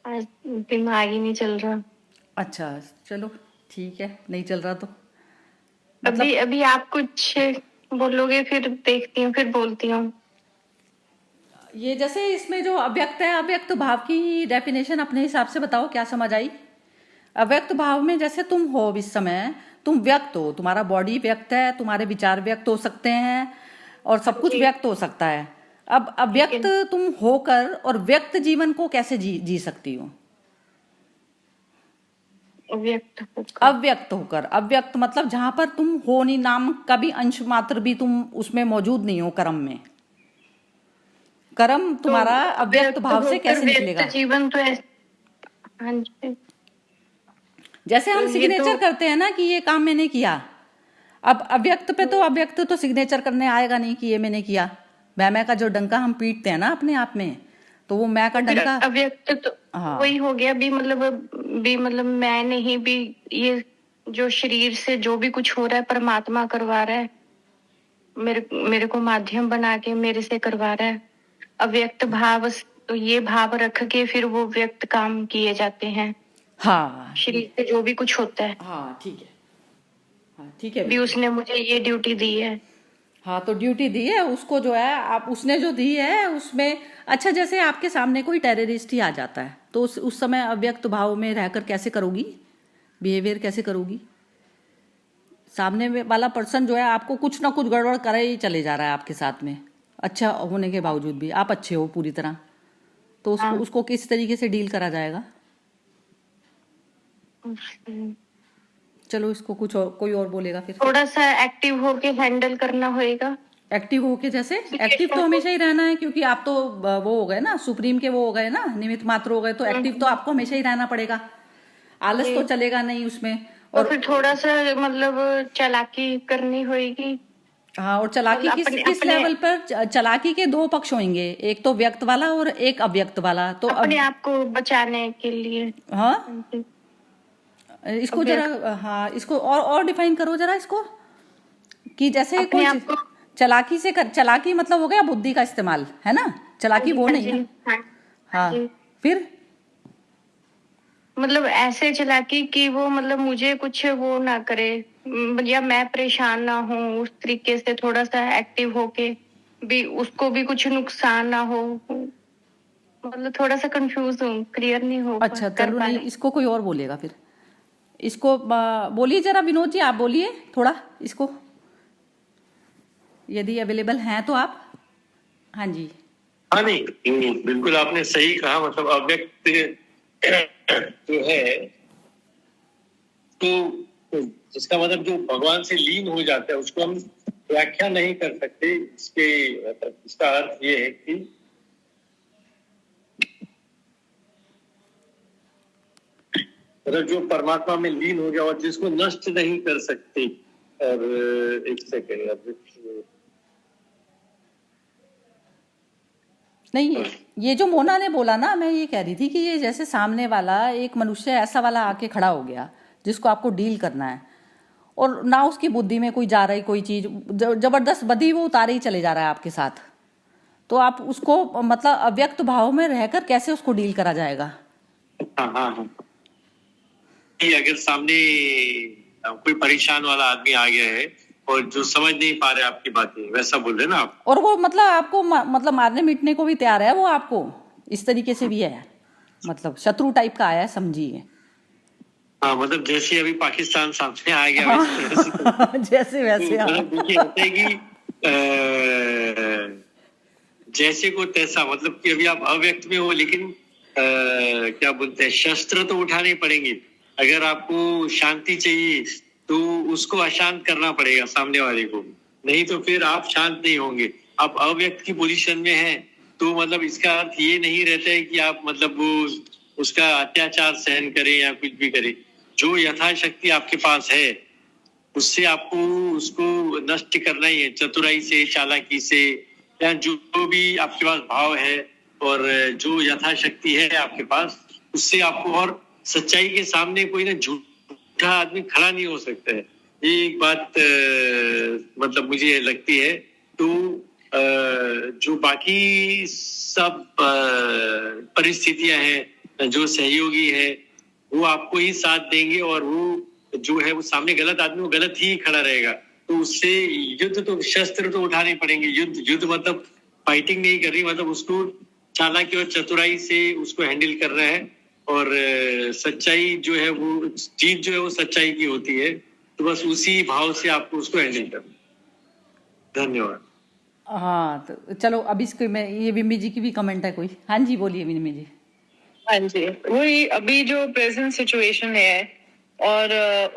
आज दिमाग ही नहीं चल रहा. अच्छा चलो ठीक है, नहीं चल रहा तो अभी आप कुछ बोलोगे, फिर देखती हूँ, फिर बोलती हूँ. ये जैसे इसमें जो अव्यक्त है, अव्यक्त भाव की डेफिनेशन अपने हिसाब से बताओ, क्या समझ आई? अव्यक्त भाव में जैसे तुम हो इस समय, तुम व्यक्त हो, तुम्हारा बॉडी व्यक्त है, तुम्हारे विचार व्यक्त हो सकते हैं, और सब कुछ व्यक्त हो सकता है. अब अव्यक्त तुम होकर और व्यक्त जीवन को कैसे जी सकती हो? अव्यक्त होकर. अव्यक्त मतलब जहां पर तुम हो नहीं, नाम का भी अंश मात्र भी तुम उसमें मौजूद नहीं हो कर्म में. कर्म तुम्हारा अव्यक्त भाव से कैसे निकलेगा? जीवन तो हाँ जी. जैसे हम सिग्नेचर करते हैं ना कि ये काम मैंने किया, अब अव्यक्त पे तो अव्यक्त तो सिग्नेचर करने आएगा नहीं कि ये मैंने किया. मैं का जो डंका हम पीटते हैं ना अपने आप में, तो वो मैं का डंका अव्यक्त तो हाँ. वही हो गया भी मतलब मैं नहीं भी, ये जो शरीर से जो भी कुछ हो रहा है परमात्मा करवा रहा है, मेरे को माध्यम बना के मेरे से करवा रहा है. अव्यक्त भाव, तो ये भाव रख के फिर वो व्यक्त काम किए जाते हैं. हाँ, शरीर से जो भी कुछ होता है. हाँ ठीक है, हाँ ठीक है भी उसने मुझे ये ड्यूटी दी है. हाँ, तो ड्यूटी दी है उसको, जो है आप उसने जो दी है उसमें. अच्छा, जैसे आपके सामने कोई टेररिस्ट ही आ जाता है, तो उस समय अव्यक्त भाव में रहकर कैसे करोगी, बिहेवियर कैसे करोगी? सामने में वाला पर्सन जो है आपको कुछ ना कुछ गड़बड़ करे ही चले जा रहा है आपके साथ में, अच्छा होने के बावजूद भी आप अच्छे हो पूरी तरह, तो उसको किस तरीके से डील करा जाएगा? चलो इसको कुछ और, कोई और बोलेगा फिर। थोड़ा सा एक्टिव होके हैंडल करना होएगा। एक्टिव होके जैसे? एक्टिव तो हमेशा ही रहना है, क्योंकि आप तो वो हो गए ना, सुप्रीम के वो हो गए ना, निमित्त मात्र हो गए, तो एक्टिव तो आपको हमेशा ही रहना पड़ेगा, आलस तो चलेगा नहीं उसमें। और फिर थोड़ा सा मतलब चालाकी करनी होएगी। हाँ, और चालाकी किस लेवल पर? चालाकी के दो पक्ष होंगे, एक तो व्यक्त वाला और एक अव्यक्त वाला। तो अपने आप को बचाने के लिए। हाँ, इसको जरा, हाँ इसको और डिफाइन करो जरा इसको, कि जैसे कोई चालाकी से चालाकी मतलब हो गया बुद्धि का इस्तेमाल, है ना? चालाकी वो नहीं है। हाँ, फिर मतलब ऐसे चालाकी कि वो मतलब मुझे कुछ वो ना करे, या मैं परेशान ना हूँ, उस तरीके से थोड़ा सा एक्टिव होके भी उसको भी कुछ नुकसान ना हो। मतलब थोड़ा सा कंफ्यूज हूँ, क्लियर नहीं हो अच्छा चलो, नहीं इसको कोई और बोलेगा फिर। इसको बोलिए जरा विनोद जी, आप बोलिए थोड़ा इसको, यदि अवेलेबल हैं तो आप। हाँ जी। हाँ नहीं, बिल्कुल आपने सही कहा। मतलब अव्यक्त जो है, तो जिसका मतलब जो भगवान से लीन हो जाता है, उसको हम व्याख्या नहीं कर सकते। इसके मतलब इसका अर्थ ये है कि मतलब जो परमात्मा में लीन हो गया और जिसको नष्ट नहीं कर सकते। और एक सेकेंड, नहीं, ये जो मोना ने बोला ना, मैं ये कह रही थी कि ये जैसे सामने वाला एक मनुष्य ऐसा वाला आके खड़ा हो गया जिसको आपको डील करना है, और ना उसकी बुद्धि में कोई जा रही कोई चीज जबरदस्त बदी वो उतारे ही चले जा रहा है आपके साथ, तो आप उसको मतलब अव्यक्त भाव में रहकर कैसे उसको डील करा जाएगा? हाँ, अगर सामने कोई परेशान वाला आदमी आ गया है और जो समझ नहीं पा रहे आपकी बातें, वैसा बोल रहे ना आप, और वो मतलब आपको मतलब मारने मिटने को भी तैयार है, वो आपको इस तरीके से भी है, मतलब शत्रु टाइप का आया है, समझिए। हाँ, मतलब जैसे अभी पाकिस्तान सामने आ गया, हाँ, जैसे वैसे। देखिए होता है कि जैसे को तैसा, मतलब कि अभी आप अव्यक्त में हो, लेकिन क्या बोलते हैं, शस्त्र तो उठाने पड़ेंगे। अगर आपको शांति चाहिए तो उसको अशांत करना पड़ेगा सामने वाले को, नहीं तो फिर आप शांत नहीं होंगे। आप अव्यक्त की पोजीशन में हैं तो मतलब इसका अर्थ ये नहीं रहता है कि आप मतलब वो उसका अत्याचार सहन करें या कुछ भी करें। जो यथाशक्ति आपके पास है उससे आपको उसको नष्ट करना ही है, चतुराई से, चालाकी से, या जो भी आपके पास भाव है और जो यथाशक्ति है आपके पास, उससे आपको, और सच्चाई के सामने कोई ना झूठा आदमी खड़ा नहीं हो सकता है। ये एक बात मतलब मुझे लगती है। तो जो बाकी सब परिस्थितियां हैं, जो सहयोगी है, वो आपको ही साथ देंगे, और वो जो है वो सामने गलत आदमी वो गलत ही खड़ा रहेगा। तो उससे युद्ध तो शस्त्र तो उठाने पड़ेंगे। युद्ध मतलब फाइटिंग नहीं कर रही, मतलब उसको चालाकी और चतुराई से उसको हैंडल कर रहा है, और सच्चाई जो है वो जीत जो है वो सच्चाई की होती है। तो बस उसी भाव से आपको उसको हैंडल करना। धन्यवाद। हाँ, तो चलो अब इसके में ये विम्मी जी की भी कमेंट है कोई। हाँ जी, बोलिए विम्मी जी। हाँ जी, वही अभी जो प्रेजेंट सिचुएशन है, और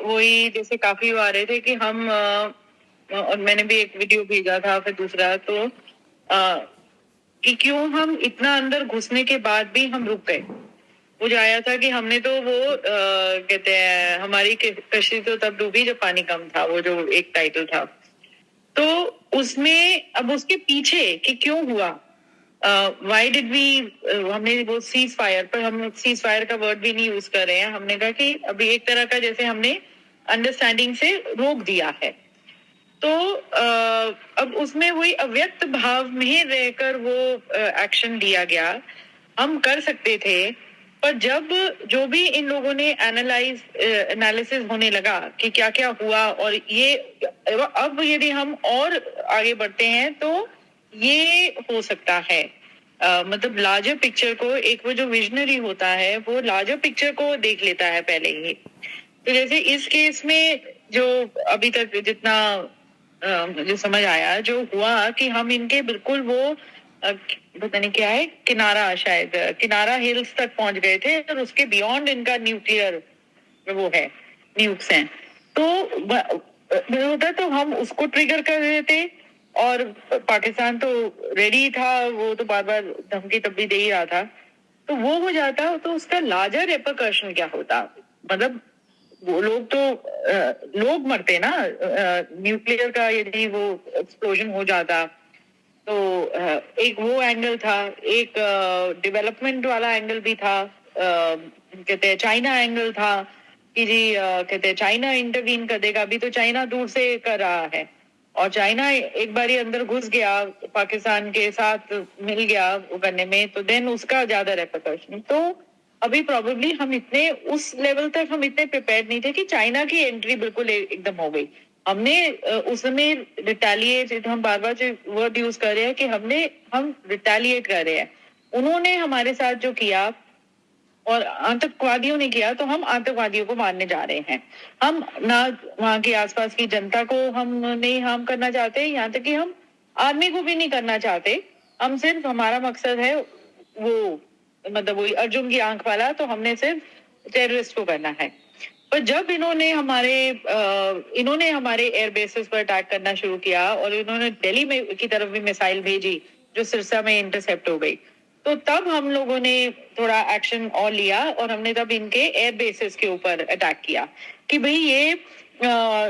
वही जैसे काफी बार रहे थे कि हम और मैंने भी एक वीडियो भेजा था, फिर दूसरा, तो कि क्यों हम इतना अंदर घुसने के बाद भी हम रुक गए। मुझे आया था कि हमने तो वो कहते हैं हमारी कश्ती तो तब डूबी जब पानी कम था, वो जो एक टाइटल था। तो उसमें अब उसके पीछे कि क्यों हुआ, वाई डिड वी, हमने वो सीज फायर, पर हम सीज फायर का वर्ड भी नहीं यूज कर रहे हैं। हमने कहा कि अभी एक तरह का जैसे हमने अंडरस्टैंडिंग से रोक दिया है। तो अब उसमें वही अव्यक्त भाव में रहकर वो एक्शन लिया गया। हम कर सकते थे, पर जब जो भी इन लोगों ने एनालिसिस होने लगा कि क्या क्या हुआ, और ये अब यदि हम और आगे बढ़ते हैं तो ये हो सकता है, मतलब लार्जर पिक्चर को, एक वो जो विजनरी होता है वो लार्जर पिक्चर को देख लेता है पहले ही। तो जैसे इस केस में जो अभी तक जितना मुझे समझ आया, जो हुआ कि हम इनके बिल्कुल वो पता नहीं क्या है, किनारा, शायद किनारा हिल्स तक पहुंच गए थे और उसके बियॉन्ड इनका न्यूक्लियर वो है, न्यूक्स हैं। तो होता तो हम उसको ट्रिगर कर रहे थे और पाकिस्तान तो रेडी था, वो तो बार बार धमकी तब भी दे ही रहा था। तो वो हो जाता तो उसका लार्जर रेपरकशन क्या होता, मतलब वो लोग तो लोग मरते ना, न्यूक्लियर का यदि वो एक्सप्लोजन हो जाता तो एक वो एंगल था, एक डेवलपमेंट वाला एंगल भी था, कहते हैं चाइना एंगल था कि जी कहते हैं चाइना इंटरवीन कर देगा। अभी तो चाइना दूर से कर रहा है और चाइना एक बार ही अंदर घुस गया, पाकिस्तान के साथ मिल गया वो करने में, तो देन उसका ज्यादा रेपरकशन। तो अभी प्रोबेबली हम इतने उस लेवल तक हम इतने प्रिपेयर्ड नहीं थे कि चाइना की एंट्री बिल्कुल एकदम हो गई। हमने उस समय रिटेलिएट, हम बार बार जो वर्ड यूज कर रहे हैं कि हम रिटेलिएट कर रहे हैं, उन्होंने हमारे साथ जो किया और आतंकवादियों ने किया, तो हम आतंकवादियों को मारने जा रहे हैं। हम ना वहां की आसपास की जनता को हम नहीं हार्म करना चाहते, यहाँ तक कि हम आर्मी को भी नहीं करना चाहते। हम सिर्फ, हमारा मकसद है वो, मतलब वही अर्जुन की आंख वाला, तो हमने सिर्फ टेररिस्ट को करना है। पर जब इन्होंने हमारे एयर बेसिस पर अटैक करना शुरू किया और इन्होंने दिल्ली में की तरफ भी मिसाइल भेजी जो सिरसा में इंटरसेप्ट हो गई, तो तब हम लोगों ने थोड़ा एक्शन और लिया और हमने तब इनके एयर बेसिस के ऊपर अटैक किया कि भाई ये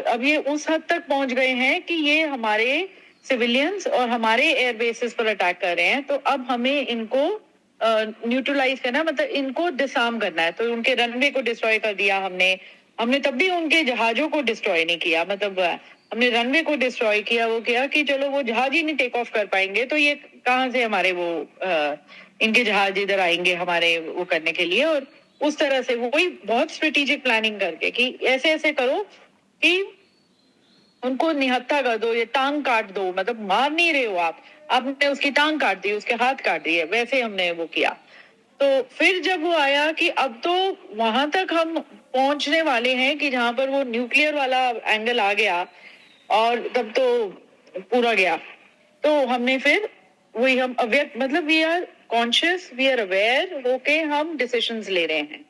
अब ये उस हद तक पहुंच गए हैं कि ये हमारे सिविलियंस और हमारे एयर बेसिस पर अटैक कर रहे हैं, तो अब हमें इनको न्यूट्रलाइज करना, मतलब इनको डिसआर्म करना है। तो उनके रनवे को डिस्ट्रॉय कर दिया हमने तब भी उनके जहाजों को डिस्ट्रॉय नहीं किया, मतलब हमने रनवे को डिस्ट्रॉय किया, वो किया कि चलो वो जहाज ही नहीं टेक ऑफ कर पाएंगे तो ये कहाँ से हमारे वो इनके जहाज इधर आएंगे हमारे वो करने के लिए। और उस तरह से वही बहुत स्ट्रेटेजिक प्लानिंग करके कि ऐसे ऐसे करो कि उनको निहत्था कर दो, ये टांग काट दो, मतलब मार नहीं रहे हो आपने उसकी टांग काट दी, उसके हाथ काट दिए, वैसे हमने वो किया। तो फिर जब वो आया कि अब तो वहां तक हम पहुंचने वाले हैं कि जहां पर वो न्यूक्लियर वाला एंगल आ गया और तब तो पूरा गया, तो हमने फिर वही हम अव्यक्त, मतलब we are conscious, we are aware होके हम डिसीजंस ले रहे हैं।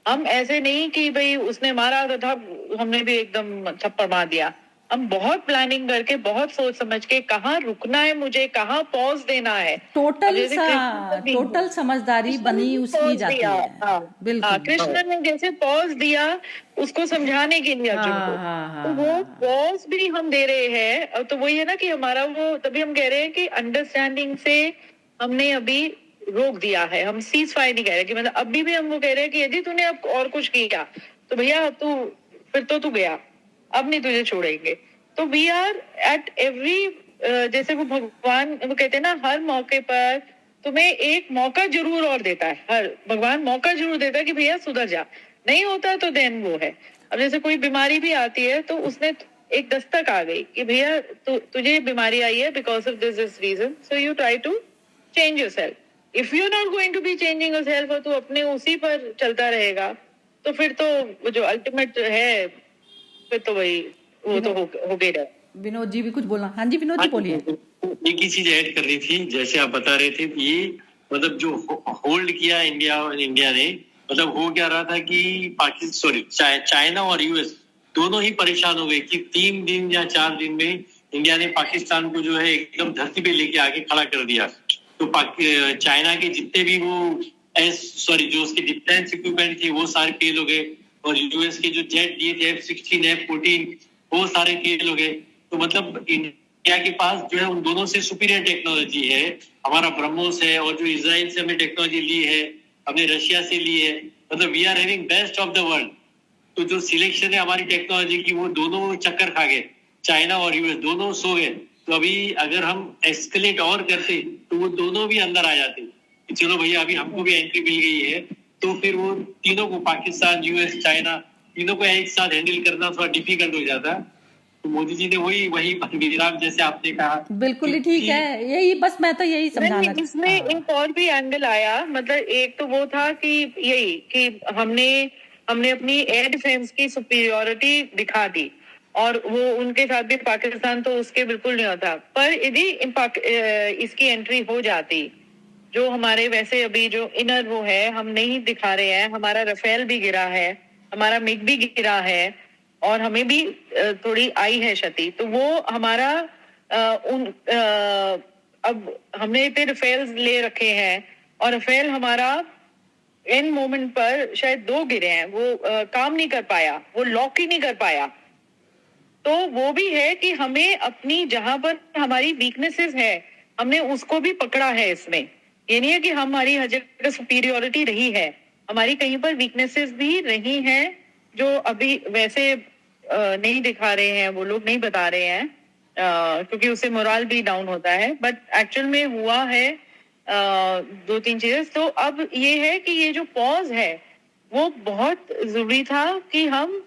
हम ऐसे नहीं कि भाई उसने मारा तो था हमने भी एकदम थप्पड़ मार दिया। हम बहुत प्लानिंग करके, बहुत सोच समझ के कहाँ रुकना है, मुझे कहाँ पॉज देना है, टोटल समझदारी बनी उसकी जाती है। बिल्कुल, कृष्ण ने जैसे पॉज दिया उसको समझाने के लिए अर्जुन को, तो वो पॉज भी हम दे रहे हैं। तो वही है ना कि हमारा वो, तभी हम कह रहे हैं कि अंडरस्टैंडिंग से हमने अभी रोक दिया है, हम सीज फायर नहीं कह रहे कि मतलब अभी भी हम वो कह रहे हैं कि यदि तूने अब और कुछ किया तो भैया तू फिर तो तू गया, अब नहीं तुझे छोड़ेंगे। तो वी आर एट एवरी, जैसे वो भगवान वो कहते हैं ना, हर मौके पर तुम्हें एक मौका जरूर और देता है, हर भगवान मौका जरूर देता है कि भैया सुधर जा, नहीं होता तो देन वो है। अब जैसे कोई बीमारी भी आती है तो उसने एक दस्तक आ गई कि भैया तुझे बीमारी आई है because of this reason, so you try to change yourself. If you are not going to be changing yourself और तू अपने उसी पर चलता रहेगा तो फिर तो जो अल्टीमेट है फिर तो वही वो तो हो गई रहा। विनोद जी भी कुछ बोलना? हाँ जी विनोद जी बोलिए। एक ही चीज ऐड करनी थी, जैसे आप बता रहे थे कि ये मतलब जो होल्ड किया इंडिया ने, मतलब हो क्या रहा था कि चाइना और यूएस दोनों ही परेशान हो गए कि 3 दिन या 4 दिन में इंडिया ने पाकिस्तान को जो है एकदम धरती पे लेके आके खड़ा कर दिया। तो चाइना के जितने भी वो जो उसके डिफेंस इक्विपमेंट थे वो सारे फेल हो गए और यूएस के जो जेट दिए थे F-16 F-14 वो सारे फेल हो गए। तो मतलब इंडिया के पास जो है उन दोनों से सुपीरियर टेक्नोलॉजी है, हमारा ब्रह्मोस है, और जो इजराइल से हमने टेक्नोलॉजी ली है, हमने रशिया से ली है, मतलब we are having best of the world. तो जो सिलेक्शन है हमारी टेक्नोलॉजी की वो दोनों चक्कर खा गए, चाइना और यूएस दोनों सो गए। तो अभी अगर हम एस्केलेट और करते तो वो दोनों भी अंदर आ जाते कि चलो भैया अभी हमको भी एंट्री मिल गई है, तो फिर वो तीनों को, पाकिस्तान, यूएस, चाइना, तीनों को एक साथ हैंडल करना थोड़ा डिफिकल्ट हो जाता। तो मोदी जी ने वही विराम जैसे आपने कहा बिल्कुल ही ठीक है, यही बस मैं तो यही समझाना। इसमें एक और भी एंगल आया, मतलब एक तो वो था कि यही कि हमने अपनी एयर डिफेंस की सुपीरियोरिटी दिखा दी और वो उनके साथ भी पाकिस्तान तो उसके बिल्कुल नहीं होता। पर यदि इसकी एंट्री हो जाती, जो हमारे वैसे अभी जो इनर वो है हम नहीं दिखा रहे हैं, हमारा राफेल भी गिरा है, हमारा मिग भी गिरा है और हमें भी थोड़ी आई है क्षति, तो वो हमारा अब हमने इतने राफेल ले रखे हैं और राफेल हमारा एंड मोमेंट पर शायद 2 गिरे हैं, वो काम नहीं कर पाया, वो लॉक ही नहीं कर पाया। तो वो भी है कि हमें अपनी जहां पर हमारी वीकनेसेस है हमने उसको भी पकड़ा है इसमें। ये नहीं है कि हमारी हर जगह सुपीरियोरिटी रही है, हमारी कहीं पर वीकनेसेस भी रही हैं जो अभी वैसे नहीं दिखा रहे हैं, वो लोग नहीं बता रहे हैं क्योंकि उससे मोरल भी डाउन होता है। बट एक्चुअल में हुआ है 2-3 चीजें। तो अब ये है कि ये जो पॉज है वो बहुत जरूरी था कि हम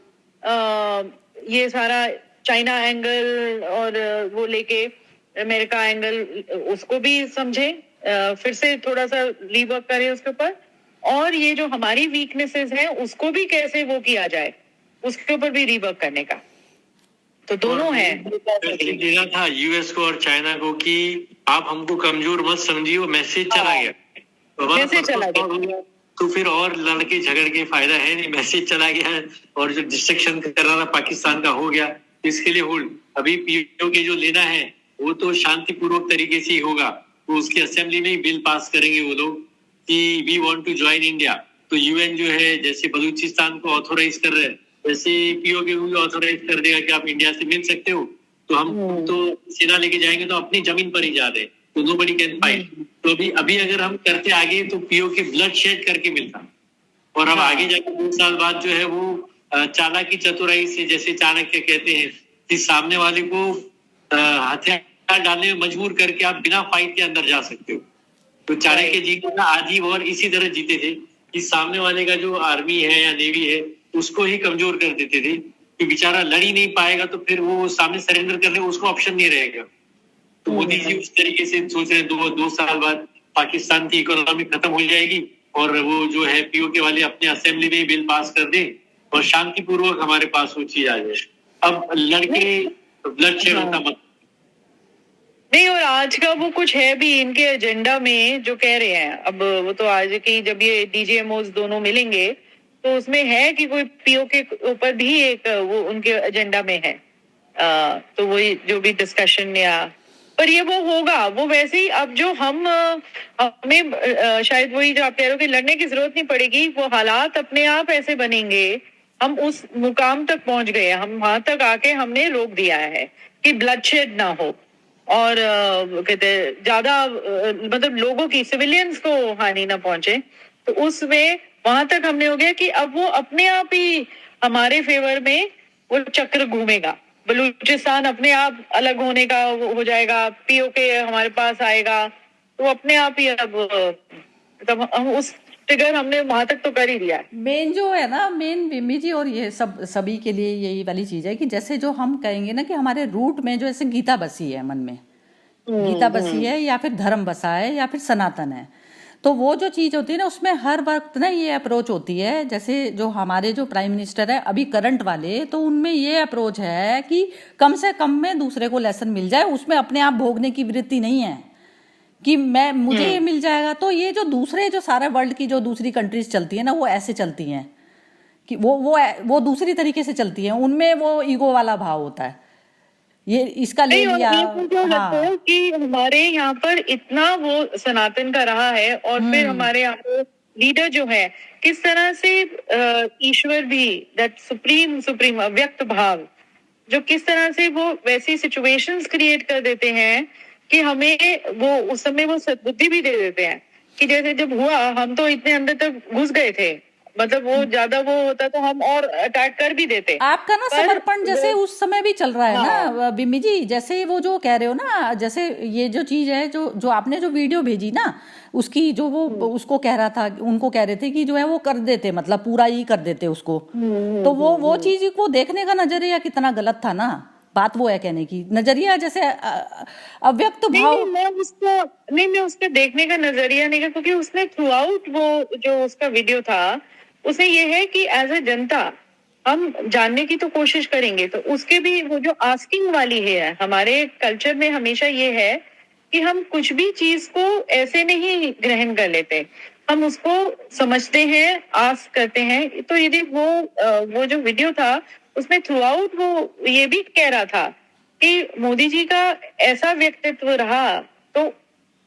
ये सारा चाइना एंगल और वो लेके अमेरिका एंगल उसको भी समझे, फिर से थोड़ा सा रीवर्क करें उसके ऊपर, और ये जो हमारी वीकनेसेस हैं उसको भी कैसे वो किया जाए उसके ऊपर भी रीवर्क करने का। तो दोनों है देना था यूएस को और चाइना को कि आप हमको कमजोर मत समझिए, वो मैसेज चला गया। मैसेज चला गया तो फिर और लड़के झगड़ के फायदा है नहीं, मैसेज चला गया है और जो डिस्ट्रक्शन कर रहा था पाकिस्तान का हो गया। इसके लिए होल्ड अभी पीओ के जो लेना है वो तो शांतिपूर्वक तरीके से ही होगा। वो उसकी असेंबली में ही बिल पास करेंगे वो लोग कि we want to join India. तो यूएन जो है जैसे बलूचिस्तान को ऑथोराइज कर रहे हैं वैसे पीओ के भी ऑथोराइज कर देगा कि आप इंडिया से मिल सकते हो। तो हम तो सेना लेके जाएंगे तो अपनी जमीन पर ही जा रहे हैं, तो नोबडी कैन फाइट। तो अभी अगर हम करते आगे तो पीओ के ब्लड शेड करके मिलता, और अब आगे जाकर 2 साल बाद जो है वो चालाकी चतुराई से, जैसे चाणक्य कहते हैं कि सामने वाले को हथियार डालने में मजबूर करके आप बिना फाइट के अंदर जा सकते हो। तो चाणक्य जी का आजीव और इसी तरह जीते थे कि सामने वाले का जो आर्मी है या नेवी है उसको ही कमजोर कर देते थे कि बेचारा लड़ ही नहीं पाएगा, तो फिर वो सामने सरेंडर करने उसको ऑप्शन नहीं रहेगा। तो मोदी जी उस तरीके से सोच रहे हैं 2 साल बाद पाकिस्तान की इकोनॉमी खत्म हो जाएगी और वो जो है पीओ के वाले अपने असेंबली में बिल पास कर दे और शांतिपूर्वक हमारे पास वो चीज आ जाए। अब लड़के ब्लड शेड होता मत नहीं। और आज का वो कुछ है भी इनके एजेंडा में जो कह रहे हैं, अब वो तो आज की जब ये डीजीएमओस दोनों मिलेंगे तो उसमें है कि कोई पीओ के ऊपर भी एक वो उनके एजेंडा में है। तो वही जो भी डिस्कशन या पर ये वो होगा वो वैसे ही। अब जो हमें शायद वही जो आप कह रहे हो कि लड़ने की जरूरत नहीं पड़ेगी, वो हालात अपने आप ऐसे बनेंगे। हम उस मुकाम तक पहुंच गए, हम वहां तक आके हमने रोक दिया है कि ब्लडशेड ना हो और कहते ज्यादा मतलब लोगों की सिविलियंस को हानि ना पहुंचे। तो उसमें वहां तक हमने हो गया कि अब वो अपने आप ही हमारे फेवर में वो चक्र घूमेगा। बलूचिस्तान अपने आप अलग होने का हो जाएगा, पीओ के हमारे पास आएगा, तो अपने आप ही अब तब हम उस फिगर हमने वहां तक तो कर ही दिया है। मेन जो है ना, मेन विमी जी और ये सब सभी के लिए यही वाली चीज है कि जैसे जो हम कहेंगे ना कि हमारे रूट में जो ऐसे गीता बसी है मन में, गीता बसी है या फिर धर्म बसा है या फिर सनातन है, तो वो जो चीज होती है ना उसमें हर वक्त ना ये अप्रोच होती है। जैसे जो हमारे जो प्राइम मिनिस्टर है अभी करंट वाले, तो उनमें ये अप्रोच है कि कम से कम में दूसरे को लेसन मिल जाए, उसमें अपने आप भोगने की वृत्ति नहीं है कि मुझे ये मिल जाएगा। तो ये जो दूसरे जो सारे वर्ल्ड की जो दूसरी कंट्रीज चलती है ना वो ऐसे चलती हैं कि वो दूसरी तरीके से चलती हैं, उनमें वो ईगो वाला भाव होता है, ये इसका ले लिया। हाँ। कि हमारे यहाँ पर इतना वो सनातन का रहा है और फिर हमारे यहाँ पर लीडर जो है किस तरह से ईश्वर भी दैट सुप्रीम अव्यक्त भाव जो किस तरह से वो वैसी सिचुएशंस क्रिएट कर देते हैं कि हमें वो उस समय वो सद्बुद्धि भी दे देते हैं कि जैसे जब हुआ हम तो इतने अंदर तक घुस गए थे, मतलब वो ज्यादा वो होता तो हम और अटैक कर भी देते। आपका ना समर्पण जैसे उस समय भी चल रहा है ना बिम्मी जी, जैसे वो जो कह रहे हो ना, जैसे ये जो चीज है जो आपने जो वीडियो भेजी ना उसकी जो वो उसको कह रहा था, उनको कह रहे थे कि जो है वो कर देते, मतलब पूरा ही कर देते उसको। तो वो चीज को देखने का नजरिया कितना गलत था ना, बात वो है कहने की नजरिया जैसे अव्यक्त भाव। मैं उसका देखने का नजरिया नहीं, क्योंकि उसने थ्रू आउट वो जो उसका वीडियो था उसमें ये है कि एज अ जनता हम जानने की तो कोशिश करेंगे। तो उसके भी वो जो आस्किंग वाली है, हमारे कल्चर में हमेशा ये है कि हम कुछ भी चीज को ऐसे नहीं ग्रहण कर लेते, हम उसको समझते हैं, आस्क करते हैं। तो यदि वो जो वीडियो था उसमें थ्रू आउट वो ये भी कह रहा था कि मोदी जी का ऐसा व्यक्तित्व रहा, तो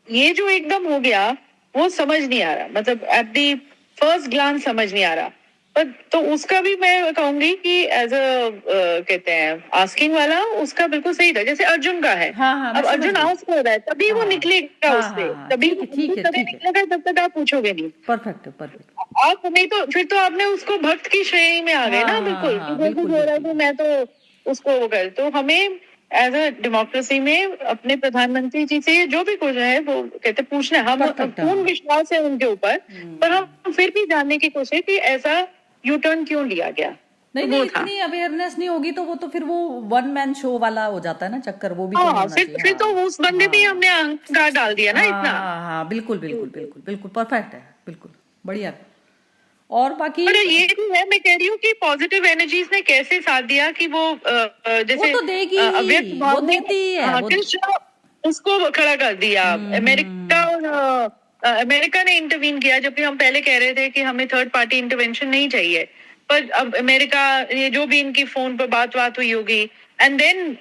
ये जो एकदम हो गया वो समझ नहीं आ रहा, मतलब एट दी फर्स्ट ग्लांस समझ नहीं आ रहा। पर तो उसका भी मैं कहूंगी कि एज अ कहते हैं आस्किंग वाला उसका बिल्कुल सही था, जैसे अर्जुन का है। हाँ, हाँ, मैं अब समझ अर्जुन गई। आस्क हो रहा है तभी वो हाँ, निकलेगा हाँ, उससे, हाँ, तभी ठीक है, तभी ठीक है। निकलेगा, जब तक आप पूछोगे नहीं। परफेक्ट है, परफेक्ट। आप नहीं तो फिर तो आपने उसको भक्त की श्रेणी में आ गए ना, हाँ, बिल्कुल हाँ, कि जो कुछ बिल्कुल, हो रहा है बिल्कुल। तो मैं तो उसको वो कर। तो हमें एज अ डेमोक्रेसी में अपने प्रधानमंत्री जी से जो भी कुछ है वो कहते पूछना है, हम Perfect, पूर्ण हाँ। विश्वास है उनके ऊपर, पर हम फिर भी जानने की कोशिश कि ऐसा यू टर्न क्यों लिया गया। नहीं तो नहीं, वो था। इतनी अवेयरनेस नहीं होगी तो वो तो फिर वो वन मैन शो वाला हो जाता है ना चक्कर, वो भी तो नहीं हाँ, होना चाहिए। फिर तो उस बंदे पे ही हाँ, हमने अहंकार डाल दिया ना हाँ, इतना। हाँ, हाँ, बिल्कुल बिल्कुल बिल्कुल बिल्कुल परफेक्ट है, बिल्कुल बढ़िया। और बाकी पर ये भी है, मैं कह रही हूँ कि पॉजिटिव एनर्जीज ने कैसे साथ दिया कि वो वो जैसे तो देगी अव्यक्त ही, वो भाव ने देती ही है वो। कृष्ण उसको खड़ा कर दिया। अमेरिका और अमेरिका ने इंटरवीन किया, जबकि हम पहले कह रहे थे कि हमें थर्ड पार्टी इंटरवेंशन नहीं चाहिए। पर अब अमेरिका, ये जो भी इनकी फोन पर बात हुई होगी, and then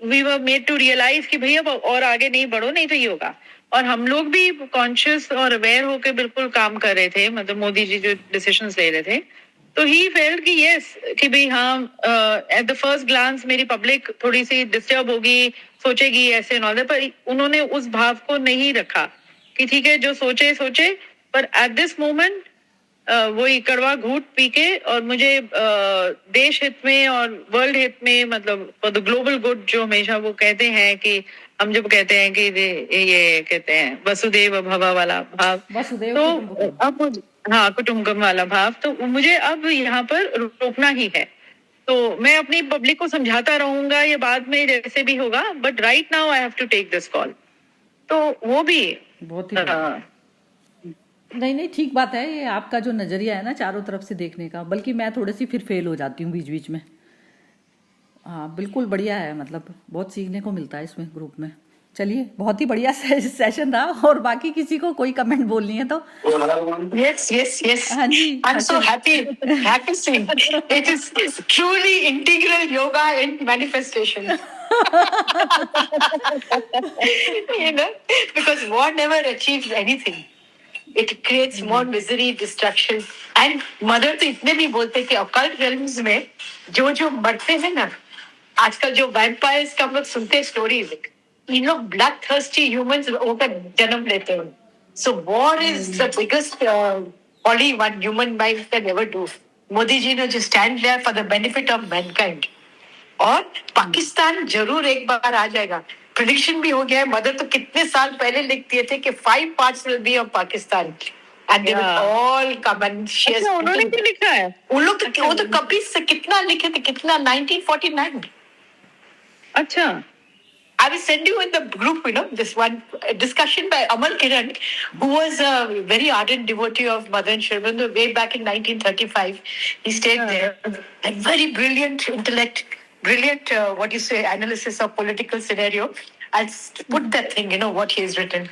we were made to realise कि भैया और आगे नहीं बढ़ो, नहीं तो ये होगा। और हम लोग भी कॉन्शियस और अवेयर होकर बिल्कुल काम कर रहे थे, मतलब मोदी जी जो डिसीजंस ले रहे थे। तो ही फेल्ट कि यस कि भाई हाँ, एट द फर्स्ट ग्लांस मेरी पब्लिक थोड़ी सी डिस्टर्ब होगी, सोचेगी ऐसे नॉलेज, पर उन्होंने उस भाव को नहीं रखा कि ठीक है जो सोचे सोचे। पर एट दिस मोमेंट वही कड़वा घूट पी के, और मुझे देश हित में और वर्ल्ड हित में, मतलब फॉर द ग्लोबल गुड, जो हमेशा वो कहते हैं कि हम जब कहते हैं कि ये कहते हैं वसुदेव भवा वाला भाव, वसुदेव तो कुटुंबकम। अब हाँ कुटुंबकम वाला भाव, तो मुझे अब यहाँ पर रोकना ही है। तो मैं अपनी पब्लिक को समझाता रहूंगा, ये बाद में जैसे भी होगा, but right now I have to take this call. तो वो भी बहुत ही बढ़िया। नहीं नहीं, ठीक बात है, ये आपका जो नजरिया है ना चारों तरफ से देखने का, बल्कि मैं थोड़ी सी फिर फेल हो जाती हूँ बीच बीच में। हाँ बिल्कुल बढ़िया है, मतलब बहुत सीखने को मिलता है इसमें ग्रुप में। चलिए, बहुत ही बढ़िया सेशन रहा। और बाकी किसी को कोई कमेंट बोलनी है तो Yes. हाँ जी। I'm so happy seeing. It is truly integral yoga in manifestation. Because war never achieves anything. It creates more misery, destruction. And mother तो इतने भी बोलते कि occult realms में जो मरते हैं ना, आजकल जो vampires का हम लोग सुनते हैं stories, इन लोग bloodthirsty humans होकर जन्म लेते हैं। So war is the biggest folly one human mind can ever do. Modi ji ने जो stand लिया for the benefit of mankind. और पाकिस्तान जरूर एक बार आ जाएगा। प्रेडिक्शन भी हो गया है। मदर तो कितने साल पहले लिख दिए थे कि 5 parts will be of Pakistan and they will all come and share. अच्छा, उन्होंने भी लिखा है? उन लोग तो वो तो कभी से कितना लिखे थे, कितना 1949। अच्छा, I will send you in the group, this one discussion by Amal Kiran, who was a very ardent devotee of Mother and Sherman way back in 1935. He stayed there. A very brilliant intellect, brilliant, analysis of political scenario. I'll put that thing, what he has written.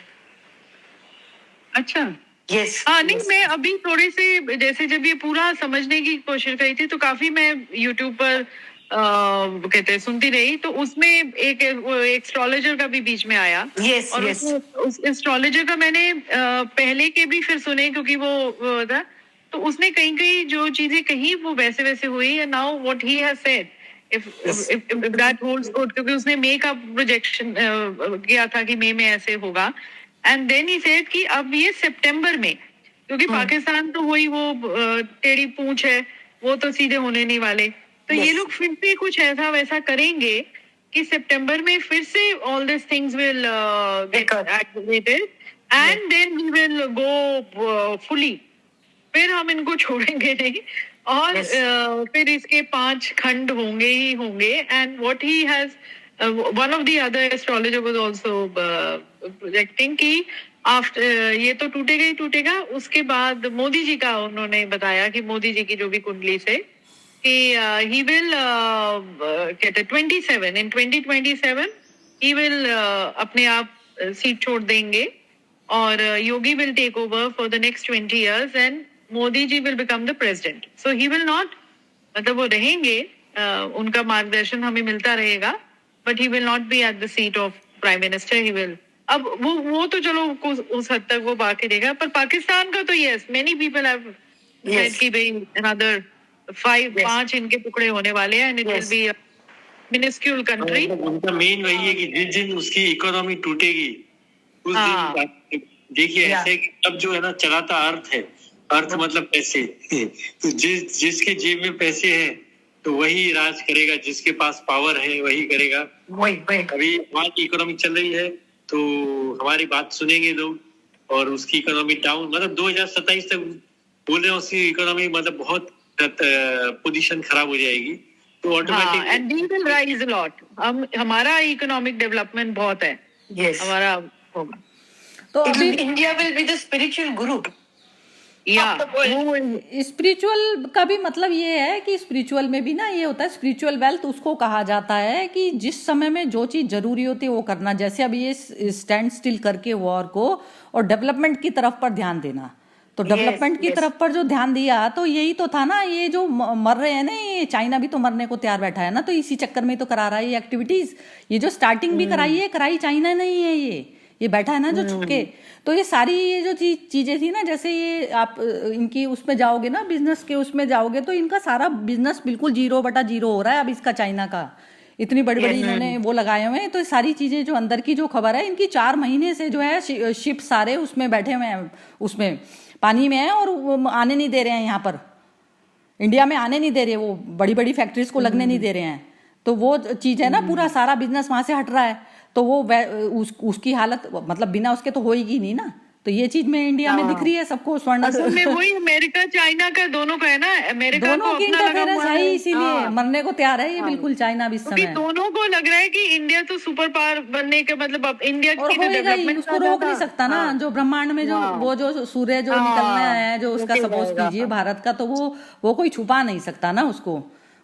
अच्छा, Yes. हाँ नहीं, मैं अभी थोड़ी सी जैसे जब ये पूरा समझने की कोशिश करी थी, तो काफी मैं यूट्यूब पर कहते हैं सुनती रही, तो उसमें एक एस्ट्रोलॉजर का भी बीच में आया। Yes, और yes. उस एस्ट्रोलॉजर का मैंने पहले के भी फिर सुने, क्योंकि वो था, तो उसने कहीं जो चीजें कही वो वैसे हुई। And now what he has said, if that holds good, क्योंकि उसने मई का प्रोजेक्शन किया था कि मई में ऐसे होगा, एंड देन ही सेड कि अब ये सितंबर में, क्योंकि पाकिस्तान तो वही वो टेढ़ी पूंछ है, वो तो सीधे होने नहीं वाले, तो ये लोग फिर से कुछ ऐसा वैसा करेंगे कि सितंबर में फिर से all this things will get activated and then we will go fully. फिर हम इनको छोड़ेंगे नहीं, और फिर इसके 5 खंड होंगे ही होंगे। And what he has, one of the other astrologer was also projecting कि आफ्टर ये तो टूटेगा ही टूटेगा। उसके बाद मोदी जी का उन्होंने बताया कि मोदी जी की जो भी कुंडली से कि he will कहते 27 in 2027 he will अपने आप सीट छोड़ देंगे और योगी will take over for the next 20 years and Modi ji will become the president. So he will not, मतलब वो रहेंगे, उनका मार्गदर्शन हमें मिलता रहेगा, but he will not be at the seat of prime minister. He will, अब वो तो चलो उस हद तक वो बाकी देगा, पर पाकिस्तान का तो yes, many people have said कि भाई another 5 इनके टुकड़े होने वाले हैं and it will be a minuscule country. उनका मेन वही है कि जिस दिन उसकी इकोनॉमी टूटेगी उस दिन देखिए ऐसे कि अब जो है ना चलाता अर्थ है, अर्थ मतलब पैसे तो जिसके जेब में पैसे हैं तो वही राज करेगा, जिसके पास पावर है वही करेगा. अभी वहाँ की इकोनॉमी चल रही है तो हमारी बात सुनेंगे लोग और उसकी इकोनॉमी डाउन, मतलब 2027 तक बोल रहे हैं उसकी इकोनॉमी मतलब बहुत पोजीशन खराब हो जाएगी तो automatic and we will rise a lot. हमारा इकोनॉमिक डेवलपमेंट बहुत है. हमारा होगा तो अभी India will be the spiritual guru. Spiritual का भी मतलब ये है कि स्पिरिचुअल में भी ना ये होता है, स्पिरिचुअल वेल्थ उसको कहा जाता है कि जिस समय में जो चीज जरूरी होती है वो करना. जैसे अभी ये स्टैंड स्टिल करके वॉर को और डेवलपमेंट की तरफ पर ध्यान देना, तो डेवलपमेंट की तरफ पर जो ध्यान दिया तो यही तो था ना. ये जो मर रहे हैं ना, ये चाइना भी तो मरने को तैयार बैठा है ना, तो इसी चक्कर में तो करा रहा है ये एक्टिविटीज. ये जो स्टार्टिंग भी कराई चाइना नहीं है, ये बैठा है ना जो छुपके. तो ये सारी ये जो चीजें थी ना, जैसे ये आप इनकी उसमें जाओगे ना, बिजनेस के उसमें जाओगे तो इनका सारा बिजनेस बिल्कुल 0/0 हो रहा है अब इसका, चाइना का. इतनी बड़ी बड़ी इन्होंने वो लगाए हुए हैं. तो सारी चीजें जो अंदर की जो खबर है, इनकी 4 महीने से जो है शिप सारे उसमें बैठे हुए हैं, उसमें पानी में है और आने नहीं दे रहे हैं, यहाँ पर इंडिया में आने नहीं दे रहे, वो बड़ी बड़ी फैक्ट्रीज को लगने नहीं दे रहे हैं. तो वो चीज है ना, पूरा सारा बिजनेस वहां से हट रहा है. तो वो उसकी हालत मतलब बिना उसके तो होएगी नहीं ना. तो ये चीज में इंडिया में दिख रही है सबको. स्वर्ण में वही अमेरिका चाइना का दोनों का है ना, अमेरिका दोनों को की अपना लगा इंटरफेरेंस हुआ है, इसीलिए मरने को तैयार है ये बिल्कुल चाइना भी इस क्योंकि समय. दोनों को लग रहा है कि इंडिया तो सुपर पावर बनने के मतलब अब इंडिया और की तो होएगा ही, डेवलपमेंट उसको रोक नहीं सकता ना. जो ब्रह्मांड में जो वो जो सूर्य जो निकलना है, जो उसका सपोज कीजिए भारत का, तो वो कोई छुपा नहीं सकता ना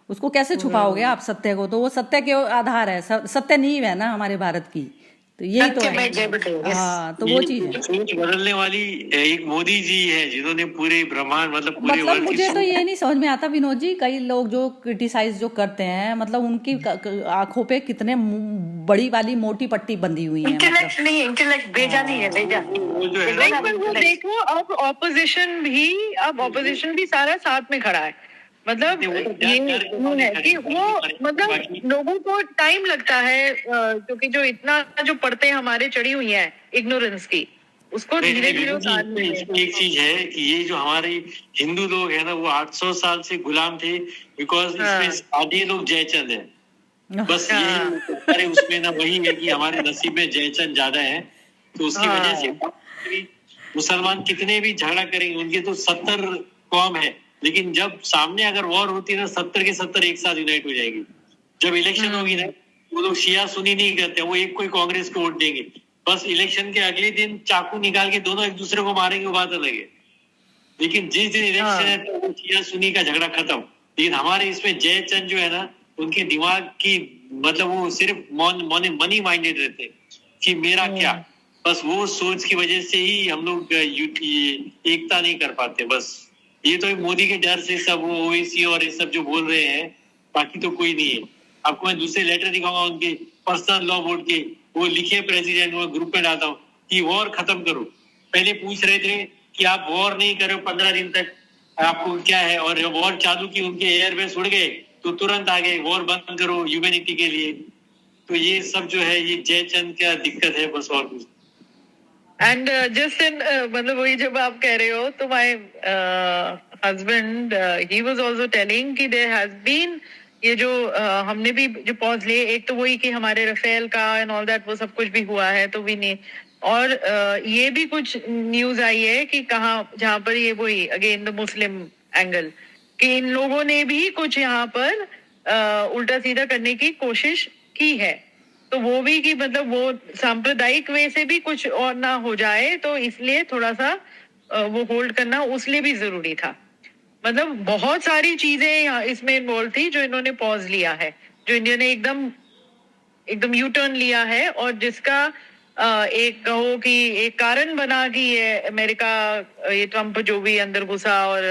उसको कैसे छुपाओगे आप सत्य को. तो वो सत्य के आधार है, सत्य नींव है ना हमारे भारत की. तो यही तो है. हाँ, तो वो चीज है. सोच बदलने वाली एक मोदी जी है जिन्होंने पूरे ब्रह्मांड मतलब पूरे वर्ल्ड मुझे तो ये नहीं समझ में आता विनोद जी, कई लोग जो क्रिटिसाइज जो करते हैं, मतलब उनकी आंखों पे कितने बड़ी वाली मोटी पट्टी बंधी हुई है. इंटेलेक्ट भेजा नहीं है, भेजा वो जो है ना, वो देखो अब ऑपोजिशन भी सारा साथ में खड़ा है. मतलब ये वो है कि वो मतलब लोगों को टाइम लगता है क्योंकि जो इतना जो पढ़ते हमारे चढ़ी हुई है इग्नोरेंस की, उसको धीरे धीरे. इसमें एक चीज है कि ये जो हमारे हिंदू लोग है ना, वो 800 साल से गुलाम थे, बिकॉज इसमें आधे लोग जयचंद है. बस ये अरे उसमें ना वही है कि हमारे नसीब में जयचंद ज्यादा है, तो उसकी वजह से मुसलमान कितने भी झगड़ा करेंगे, उनके तो 70 कौम है, लेकिन जब सामने अगर वॉर होती है ना, 70 के 70 एक साथ यूनाइट हो जाएगी. जब इलेक्शन होगी ना, वो लोग शिया सुनी नहीं करते, वो एक कोई कांग्रेस को वोट देंगे. बस इलेक्शन के अगले दिन चाकू निकाल के दोनों एक दूसरे को मारेंगे, वो बात अलग है. लेकिन जिस दिन इलेक्शन है तो वो शिया सुनी का झगड़ा खत्म. लेकिन हमारे इसमें जयचंद जो है ना, उनके दिमाग की मतलब वो सिर्फ मनी माइंडेड रहते कि मेरा क्या. बस वो सोच की वजह से ही हम लोग एकता नहीं कर पाते. बस ये तो मोदी के डर से सब वो ओवैसी और ये सब जो बोल रहे हैं, बाकी तो कोई नहीं है. आपको मैं दूसरे लेटर दिखाऊंगा उनके पर्सनल लॉ बोर्ड के, वो लिखे प्रेसिडेंट, वो ग्रुप में डालता हूँ कि वॉर खत्म करो. पहले पूछ रहे थे कि आप वॉर नहीं करो 15 दिन तक, आपको क्या है, और वॉर चालू की, उनके एयरबेस उड़ गए तो तुरंत आ गए वॉर बंद करो ह्यूमैनिटी के लिए. तो ये सब जो है ये जयचंद क्या दिक्कत है, बस और कुछ. एंड जस्ट इन मतलब वही जब आप कह रहे हो तो my husband he was also telling कि देयर हैज बीन ये जो हमने भी जो पॉज लिए, एक तो वही कि हमारे राफेल का एंड ऑल दैट वो सब कुछ भी हुआ है, तो भी नहीं. और ये भी कुछ न्यूज आई है कि कहाँ जहाँ पर ये वही अगेन द मुस्लिम एंगल कि इन लोगों ने भी कुछ यहाँ पर उल्टा सीधा करने की कोशिश की है. तो वो भी कि मतलब वो सांप्रदायिक वे से भी कुछ और ना हो जाए, तो इसलिए थोड़ा सा वो होल्ड करना उसलिए भी जरूरी था. मतलब बहुत सारी चीजें इसमें इन्वॉल्व थी जो इन्होंने पॉज लिया है, जो इंडिया ने एकदम यू टर्न लिया है, और जिसका एक कहो कि एक कारण बना कि ये अमेरिका, ये ट्रम्प जो भी अंदर घुसा, और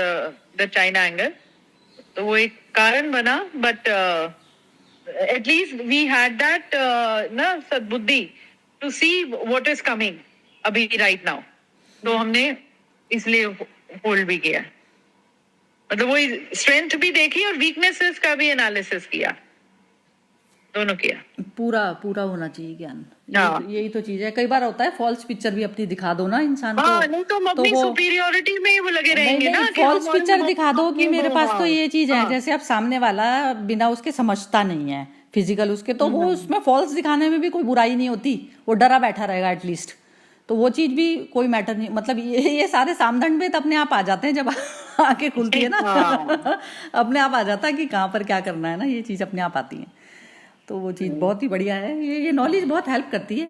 द चाइना एंगल, तो वो एक कारण बना, but at least we had that ना सद्बुद्धि to see what is coming अभी राइट नाउ, तो हमने इसलिए होल्ड भी किया, मतलब वो स्ट्रेंथ भी देखी और वीकनेसेस का भी एनालिसिस किया, दोनों किया। पूरा पूरा होना चाहिए ज्ञान, हाँ। यही तो चीज है। कई बार होता है फॉल्स पिक्चर भी अपनी दिखा दो ना इंसान को, हाँ, नहीं तो हम अपनी वो सुपीरियोरिटी में ही वो लगे रहेंगे ना कि फॉल्स हमारे पिक्चर वो- दिखा दो कि मेरे पास तो ये चीज है, हाँ। जैसे अब सामने वाला बिना उसके समझता नहीं है फिजिकल उसके, तो वो उसमें फॉल्स दिखाने में भी कोई बुराई नहीं होती, वो डरा बैठा रहेगा एटलीस्ट, तो वो चीज भी कोई मैटर नहीं, मतलब ये सारे सामदंड में तो अपने आप आ जाते हैं जब आंखें खुलती है ना अपने आप आ जाता है कि कहाँ पर क्या करना है ना, ये चीज अपने आप आती है, तो वो चीज बहुत ही बढ़िया है, ये नॉलेज बहुत हेल्प करती है।